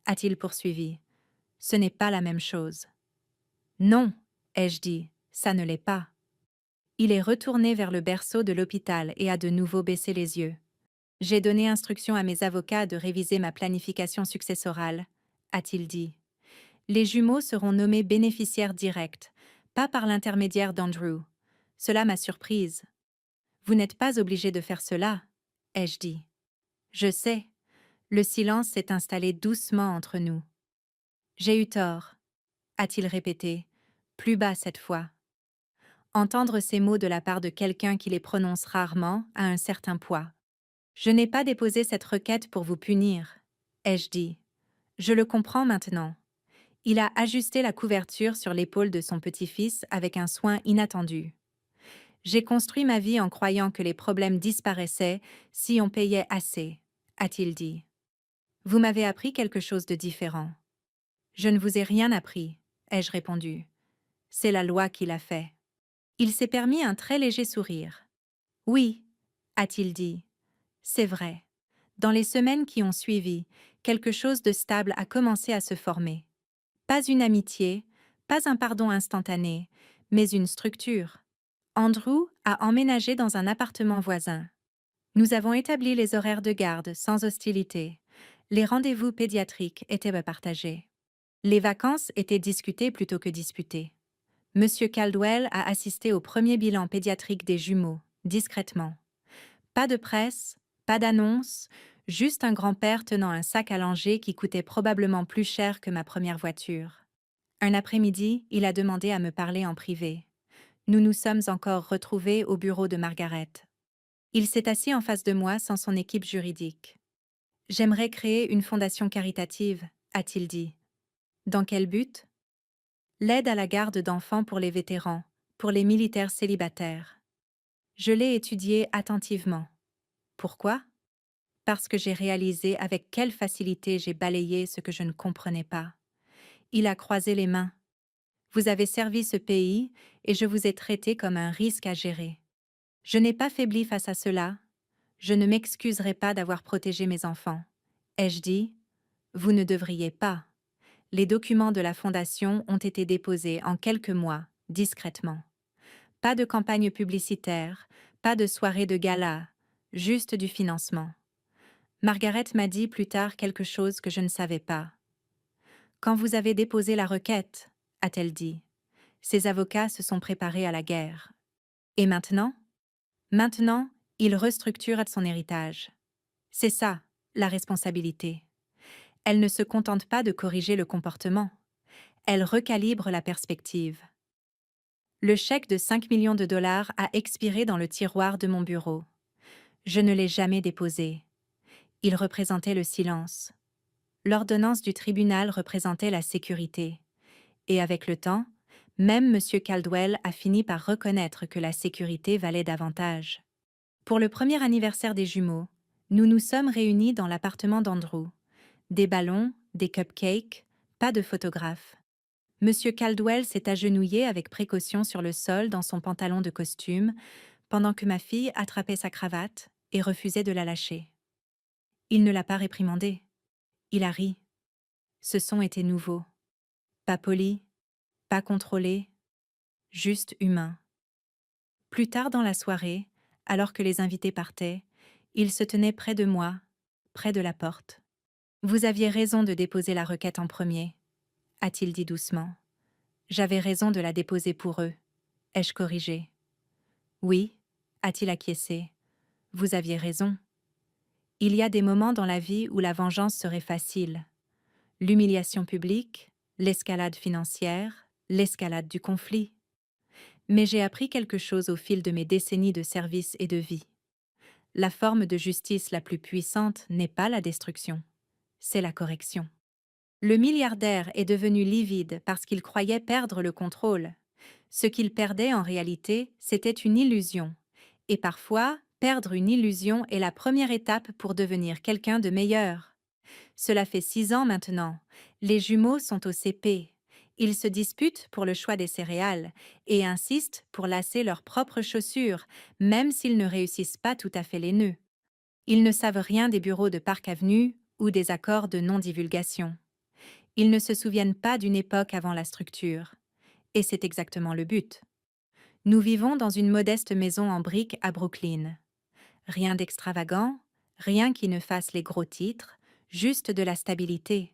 a-t-il poursuivi. Ce n'est pas la même chose. Non, ai-je dit, ça ne l'est pas. Il est retourné vers le berceau de l'hôpital et a de nouveau baissé les yeux. J'ai donné instruction à mes avocats de réviser ma planification successorale, a-t-il dit. Les jumeaux seront nommés bénéficiaires directs, pas par l'intermédiaire d'Andrew. Cela m'a surprise. Vous n'êtes pas obligé de faire cela, ai-je dit. Je sais. Le silence s'est installé doucement entre nous. J'ai eu tort, a-t-il répété, plus bas cette fois. Entendre ces mots de la part de quelqu'un qui les prononce rarement a un certain poids. Je n'ai pas déposé cette requête pour vous punir, ai-je dit. Je le comprends maintenant. Il a ajusté la couverture sur l'épaule de son petit-fils avec un soin inattendu. J'ai construit ma vie en croyant que les problèmes disparaissaient si on payait assez, a-t-il dit. Vous m'avez appris quelque chose de différent. Je ne vous ai rien appris, ai-je répondu. C'est la loi qui l'a fait. Il s'est permis un très léger sourire. Oui, a-t-il dit. C'est vrai. Dans les semaines qui ont suivi, quelque chose de stable a commencé à se former. Pas une amitié, pas un pardon instantané, mais une structure. Andrew a emménagé dans un appartement voisin. Nous avons établi les horaires de garde sans hostilité. Les rendez-vous pédiatriques étaient partagés. Les vacances étaient discutées plutôt que disputées. Monsieur Caldwell a assisté au premier bilan pédiatrique des jumeaux, discrètement. Pas de presse, pas d'annonce, juste un grand-père tenant un sac à langer qui coûtait probablement plus cher que ma première voiture. Un après-midi, il a demandé à me parler en privé. Nous nous sommes encore retrouvés au bureau de Margaret. Il s'est assis en face de moi sans son équipe juridique. « J'aimerais créer une fondation caritative », a-t-il dit. « Dans quel but ? L'aide à la garde d'enfants pour les vétérans, pour les militaires célibataires. » Je l'ai étudié attentivement. Pourquoi ? Parce que j'ai réalisé avec quelle facilité j'ai balayé ce que je ne comprenais pas. Il a croisé les mains. Vous avez servi ce pays et je vous ai traité comme un risque à gérer. Je n'ai pas faibli face à cela. Je ne m'excuserai pas d'avoir protégé mes enfants. Ai-je dit ? Vous ne devriez pas. Les documents de la Fondation ont été déposés en quelques mois, discrètement. Pas de campagne publicitaire, pas de soirée de gala, juste du financement. Margaret m'a dit plus tard quelque chose que je ne savais pas. Quand vous avez déposé la requête, a-t-elle dit, ses avocats se sont préparés à la guerre. Et maintenant ? Maintenant, il restructure son héritage. C'est ça, la responsabilité. Elle ne se contente pas de corriger le comportement. Elle recalibre la perspective. Le chèque de 5 millions de dollars a expiré dans le tiroir de mon bureau. Je ne l'ai jamais déposé. Il représentait le silence. L'ordonnance du tribunal représentait la sécurité. Et avec le temps, même M. Caldwell a fini par reconnaître que la sécurité valait davantage. Pour le premier anniversaire des jumeaux, nous nous sommes réunis dans l'appartement d'Andrew. Des ballons, des cupcakes, pas de photographe. M. Caldwell s'est agenouillé avec précaution sur le sol dans son pantalon de costume, pendant que ma fille attrapait sa cravate et refusait de la lâcher. Il ne l'a pas réprimandé. Il a ri. Ce son était nouveau. Pas poli, pas contrôlé, juste humain. Plus tard dans la soirée, alors que les invités partaient, il se tenait près de moi, près de la porte. « Vous aviez raison de déposer la requête en premier », a-t-il dit doucement. « J'avais raison de la déposer pour eux. Ai-je corrigé ? » « Oui, » a-t-il acquiescé. « Vous aviez raison. » Il y a des moments dans la vie où la vengeance serait facile. L'humiliation publique, l'escalade financière, l'escalade du conflit. Mais j'ai appris quelque chose au fil de mes décennies de service et de vie. La forme de justice la plus puissante n'est pas la destruction, c'est la correction. Le milliardaire est devenu livide parce qu'il croyait perdre le contrôle. Ce qu'il perdait en réalité, c'était une illusion. Et parfois, perdre une illusion est la première étape pour devenir quelqu'un de meilleur. Cela fait 6 ans maintenant. Les jumeaux sont au CP. Ils se disputent pour le choix des céréales et insistent pour lasser leurs propres chaussures, même s'ils ne réussissent pas tout à fait les nœuds. Ils ne savent rien des bureaux de Park Avenue ou des accords de non-divulgation. Ils ne se souviennent pas d'une époque avant la structure. Et c'est exactement le but. Nous vivons dans une modeste maison en briques à Brooklyn. Rien d'extravagant, rien qui ne fasse les gros titres, juste de la stabilité.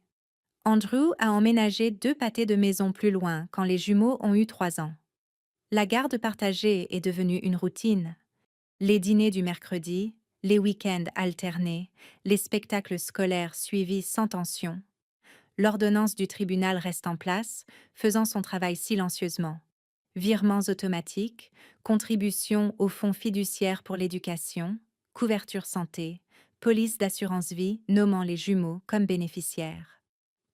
Andrew a emménagé 2 pâtés de maison plus loin quand les jumeaux ont eu 3 ans. La garde partagée est devenue une routine. Les dîners du mercredi, les week-ends alternés, les spectacles scolaires suivis sans tension. L'ordonnance du tribunal reste en place, faisant son travail silencieusement. Virements automatiques, contributions au fonds fiduciaire pour l'éducation, couverture santé, police d'assurance vie nommant les jumeaux comme bénéficiaires.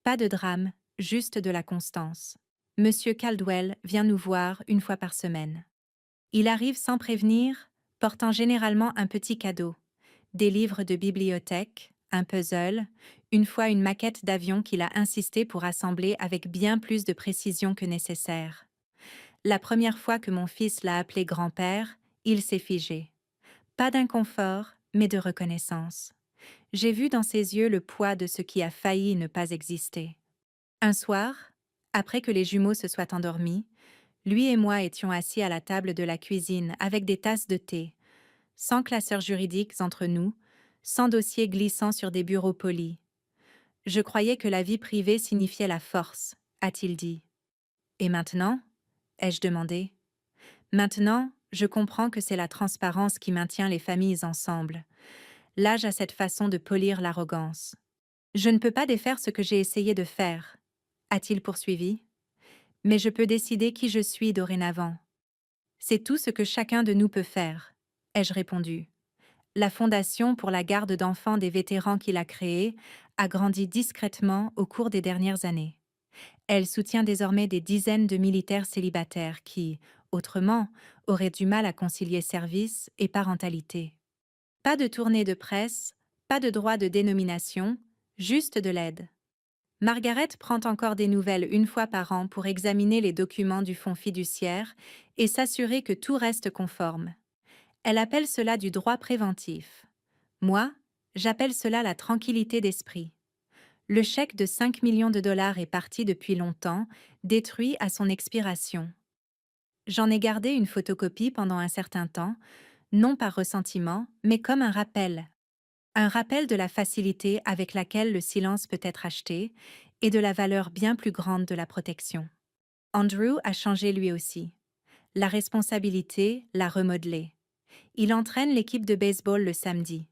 Pas de drame, juste de la constance. Monsieur Caldwell vient nous voir 1 fois par semaine. Il arrive sans prévenir, portant généralement un petit cadeau. Des livres de bibliothèque, un puzzle, une fois une maquette d'avion qu'il a insisté pour assembler avec bien plus de précision que nécessaire. La première fois que mon fils l'a appelé grand-père, il s'est figé. Pas d'inconfort, mais de reconnaissance. J'ai vu dans ses yeux le poids de ce qui a failli ne pas exister. Un soir, après que les jumeaux se soient endormis, lui et moi étions assis à la table de la cuisine avec des tasses de thé, sans classeurs juridiques entre nous, sans dossiers glissant sur des bureaux polis. Je croyais que la vie privée signifiait la force, a-t-il dit. Et maintenant ? Ai-je demandé. Maintenant, je comprends que c'est la transparence qui maintient les familles ensemble. L'âge a cette façon de polir l'arrogance. Je ne peux pas défaire ce que j'ai essayé de faire, a-t-il poursuivi. Mais je peux décider qui je suis dorénavant. C'est tout ce que chacun de nous peut faire, ai-je répondu. La Fondation pour la garde d'enfants des vétérans qu'il a créée a grandi discrètement au cours des dernières années. Elle soutient désormais des dizaines de militaires célibataires qui, autrement, auraient du mal à concilier service et parentalité. Pas de tournée de presse, pas de droit de dénomination, juste de l'aide. Margaret prend encore des nouvelles 1 fois par an pour examiner les documents du fonds fiduciaire et s'assurer que tout reste conforme. Elle appelle cela du droit préventif. Moi, j'appelle cela la tranquillité d'esprit. Le chèque de 5 millions de dollars est parti depuis longtemps, détruit à son expiration. J'en ai gardé une photocopie pendant un certain temps, non par ressentiment, mais comme un rappel. Un rappel de la facilité avec laquelle le silence peut être acheté et de la valeur bien plus grande de la protection. Andrew a changé lui aussi. La responsabilité l'a remodelé. Il entraîne l'équipe de baseball le samedi.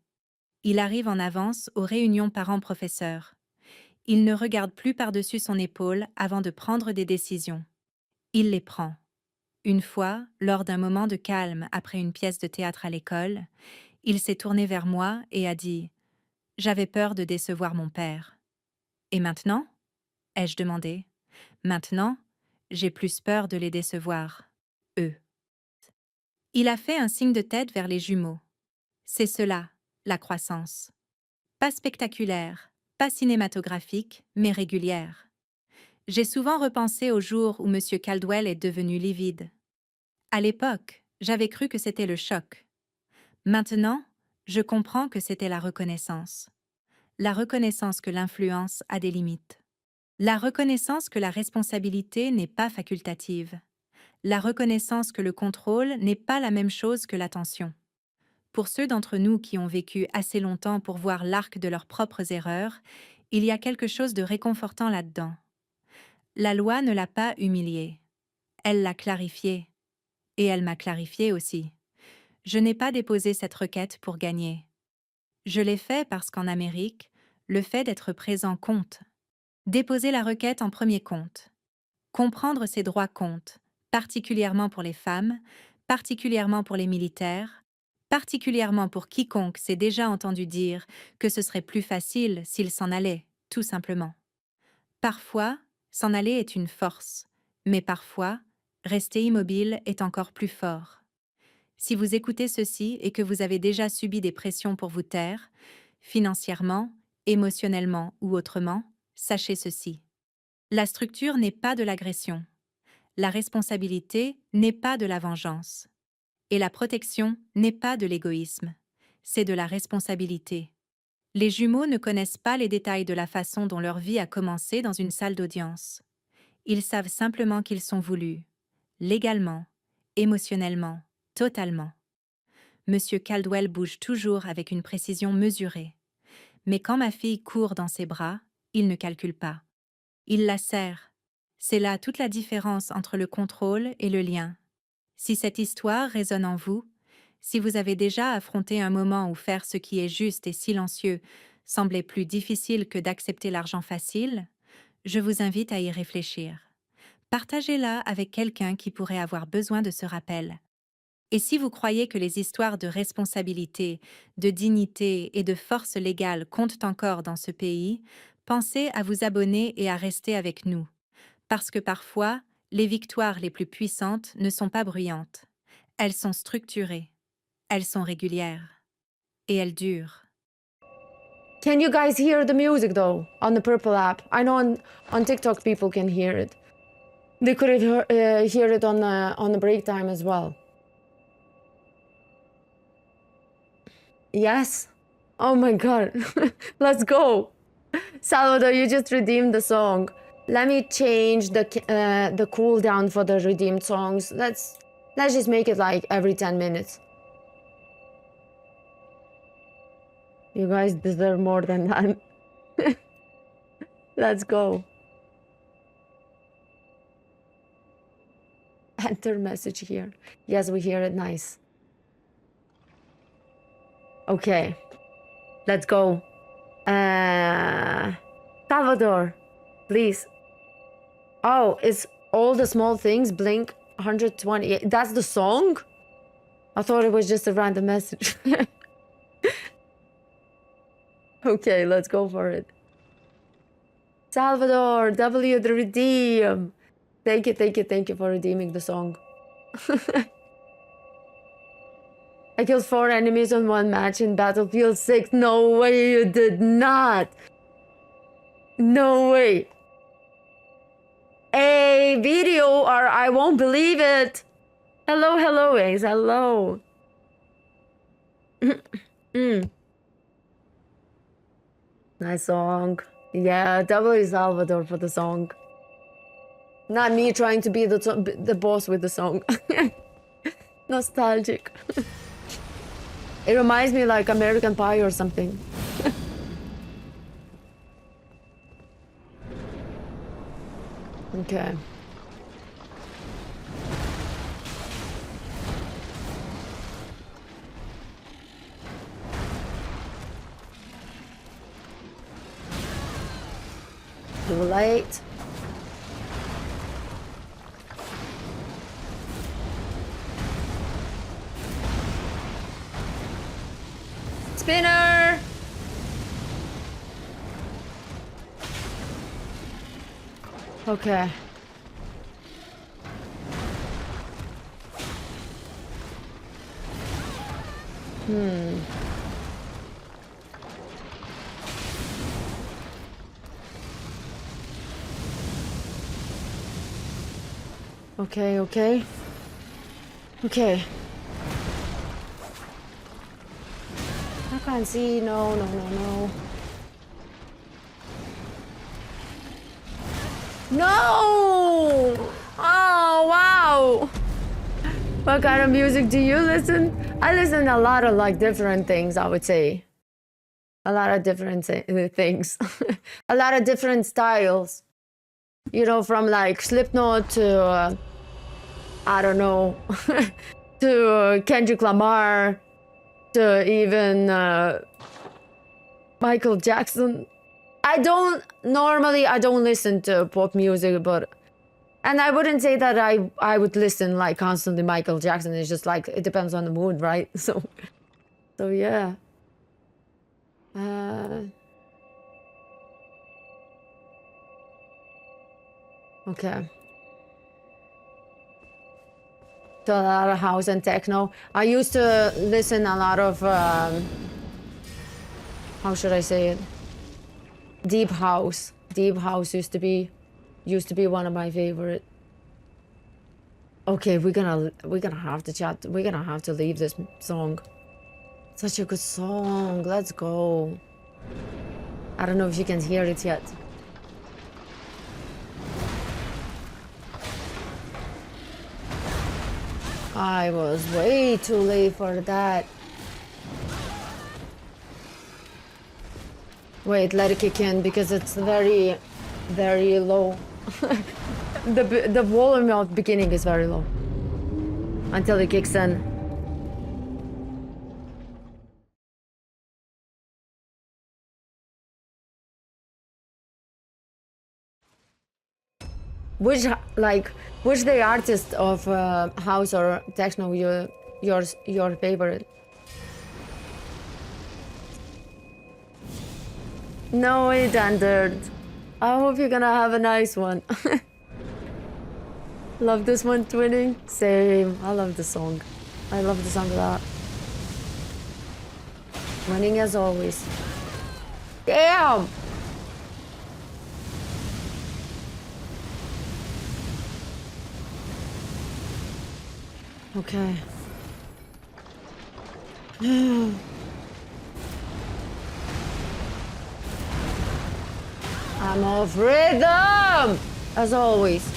Il arrive en avance aux réunions parents-professeurs. Il ne regarde plus par-dessus son épaule avant de prendre des décisions. Il les prend. Une fois, lors d'un moment de calme après une pièce de théâtre à l'école, il s'est tourné vers moi et a dit « J'avais peur de décevoir mon père. Et maintenant? Ai-je demandé. Maintenant, j'ai plus peur de les décevoir, eux. Il a fait un signe de tête vers les jumeaux. C'est cela, la croissance. Pas spectaculaire, pas cinématographique, mais régulière. J'ai souvent repensé au jour où M. Caldwell est devenu livide. À l'époque, j'avais cru que c'était le choc. Maintenant, je comprends que c'était la reconnaissance. La reconnaissance que l'influence a des limites. La reconnaissance que la responsabilité n'est pas facultative. La reconnaissance que le contrôle n'est pas la même chose que l'attention. Pour ceux d'entre nous qui ont vécu assez longtemps pour voir l'arc de leurs propres erreurs, il y a quelque chose de réconfortant là-dedans. La loi ne l'a pas humilié. Elle l'a clarifié. Et elle m'a clarifié aussi. Je n'ai pas déposé cette requête pour gagner. Je l'ai fait parce qu'en Amérique, le fait d'être présent compte. Déposer la requête en premier compte. Comprendre ses droits compte, particulièrement pour les femmes, particulièrement pour les militaires, particulièrement pour quiconque s'est déjà entendu dire que ce serait plus facile s'il s'en allait, tout simplement. Parfois, s'en aller est une force, mais parfois, rester immobile est encore plus fort. Si vous écoutez ceci et que vous avez déjà subi des pressions pour vous taire, financièrement, émotionnellement ou autrement, sachez ceci. La structure n'est pas de l'agression. La responsabilité n'est pas de la vengeance. Et la protection n'est pas de l'égoïsme. C'est de la responsabilité. Les jumeaux ne connaissent pas les détails de la façon dont leur vie a commencé dans une salle d'audience. Ils savent simplement qu'ils sont voulus, légalement, émotionnellement, totalement. Monsieur Caldwell bouge toujours avec une précision mesurée. Mais quand ma fille court dans ses bras, il ne calcule pas. Il la serre. C'est là toute la différence entre le contrôle et le lien. Si cette histoire résonne en vous, si vous avez déjà affronté un moment où faire ce qui est juste et silencieux semblait plus difficile que d'accepter l'argent facile, je vous invite à y réfléchir. Partagez-la avec quelqu'un qui pourrait avoir besoin de ce rappel. Et si vous croyez que les histoires de responsabilité, de dignité et de force légale comptent encore dans ce pays, pensez à vous abonner et à rester avec nous. Parce que parfois, les victoires les plus puissantes ne sont pas bruyantes. Elles sont structurées. Elles sont régulières. Et elles durent. Can you guys hear the music though on the Purple app? I know on TikTok people can hear it. They could hear it on the break time as well. Yes? Oh my god. Let's go. Salvador, you just redeemed the song. Let me change the cooldown for the redeemed songs. Let's just make it like every 10 minutes. You guys deserve more than that. Let's go. Enter message here. Yes, we hear it. Nice. Okay. Let's go. Salvador, please. Oh, it's all the small things. Blink 120. That's the song? I thought it was just a random message. Okay, let's go for it. Salvador, W the redeem. Thank you for redeeming the song. I killed 4 enemies on one match in Battlefield 6. No way you did not. No way. A video or I won't believe it. Hello, Ace. Hello. Nice song. Yeah, W Salvador for the song. Not me trying to be the boss with the song. Nostalgic. It reminds me like American Pie or something. Okay. Too late. Spinner! Okay. Okay, okay. Okay. I can't see. No, no, no, no. No! Oh, wow! What kind of music do you listen? I listen to a lot of like different things, I would say. A lot of different things. A lot of different styles. You know, from like Slipknot to, I don't know, to Kendrick Lamar, to even Michael Jackson. I don't listen to pop music, but and I wouldn't say that I would listen like constantly Michael Jackson. It's just like it depends on the mood, right? So yeah. Okay. So a lot of house and techno. I used to listen a lot of how should I say it? Deep house. Deep house used to be one of my favorite. Okay, we're gonna have to chat. We're gonna have to leave this song. Such a good song. Let's go. I don't know if you can hear it yet. I was way too late for that. Wait, let it kick in because it's very, very low. The volume of the beginning is very low until it kicks in. Which the artist of house or techno your favorite? No, it ended. I hope you're gonna have a nice one. Love this one, Twinning. Same. I love the song. I love the song a lot. Winning as always. Damn! Okay. I'm off rhythm! As always.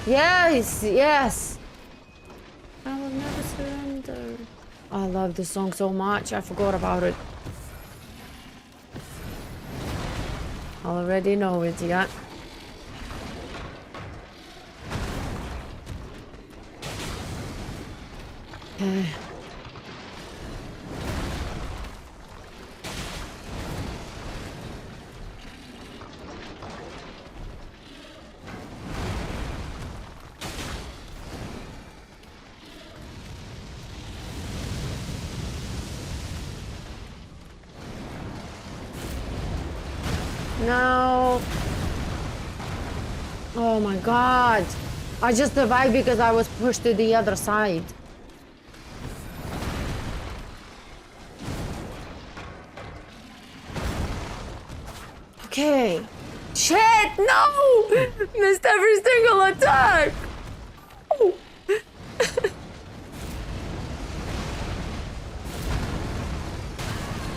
Yes, yes! I will never surrender. I love this song so much, I forgot about it. I already know it, yeah. Okay. No. Oh my god. I just survived because I was pushed to the other side. Okay. Shit, no! Missed every single attack! Oh.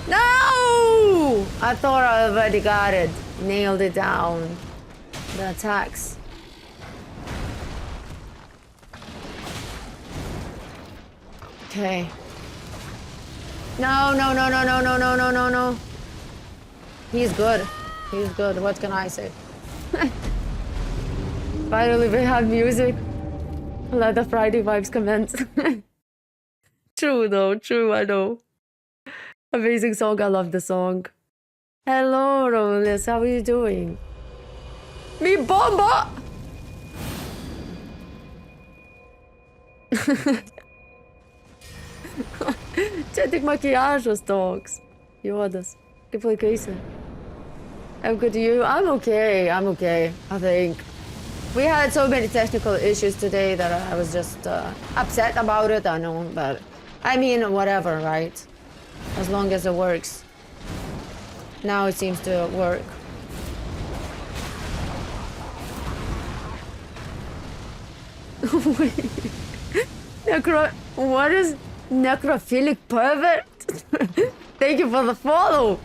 No! I thought I already got it. Nailed it down. The attacks. Okay. No, no, no, no, no, no, no, no, no, no. He's good. He's good. What can I say? Finally, we have music. Let the Friday vibes commence. True, though. True, I know. Amazing song. I love the song. Hello, Romulus. How are you doing? Me bomba! Já tenho maquiagem, os dogs. Juodas. Que foi que isso? I'm good to you. I'm okay. I think. We had so many technical issues today that I was just upset about it, I know, but I mean, whatever, right? As long as it works. Now it seems to work. What is necrophilic pervert? Thank you for the follow.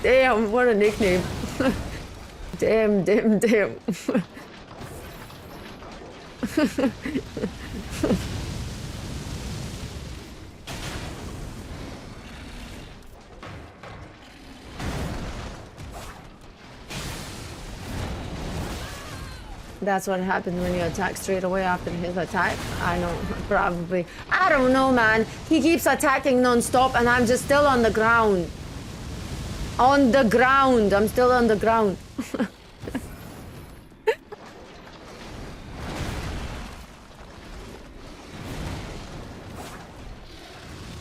Damn, what a nickname. Damn. That's what happens when you attack straight away after his attack. I know, probably. I don't know, man. He keeps attacking non-stop and I'm just still on the ground. On the ground. I'm still on the ground.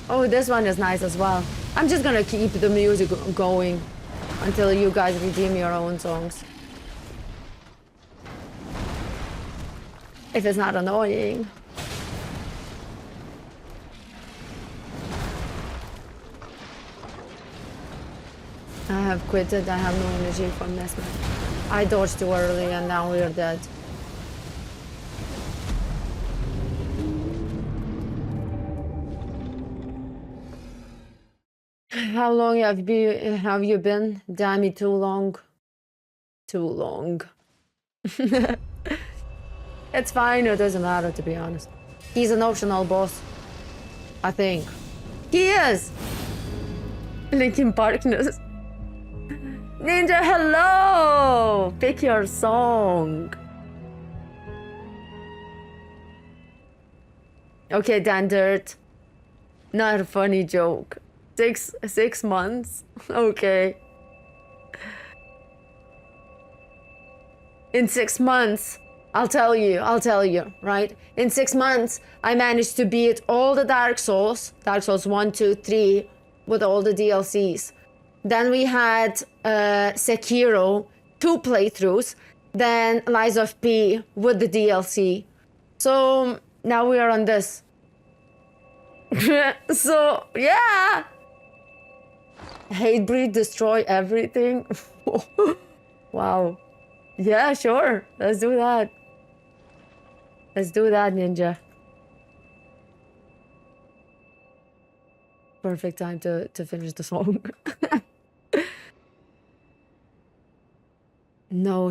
Oh, this one is nice as well. I'm just gonna keep the music going until you guys redeem your own songs. If it's not annoying. I have quitted. I have no energy from this man. I dodged too early and now we're dead. How long have you been? Damn it, too long. Too long. It's fine, it doesn't matter, to be honest. He's an optional boss. I think. He is! Linkin Parkness. Ninja, hello! Pick your song. Okay, Dan Dirt. Not a funny joke. 6 months? Okay. In 6 months, I'll tell you, right? In 6 months, I managed to beat all the Dark Souls 1, 2, 3, with all the DLCs. Then we had Sekiro, 2 playthroughs, then Lies of P with the DLC. So now we are on this. So, yeah! Hatebreed, destroy everything. Wow. Yeah, sure. Let's do that. Let's do that, Ninja. Perfect time to finish the song. No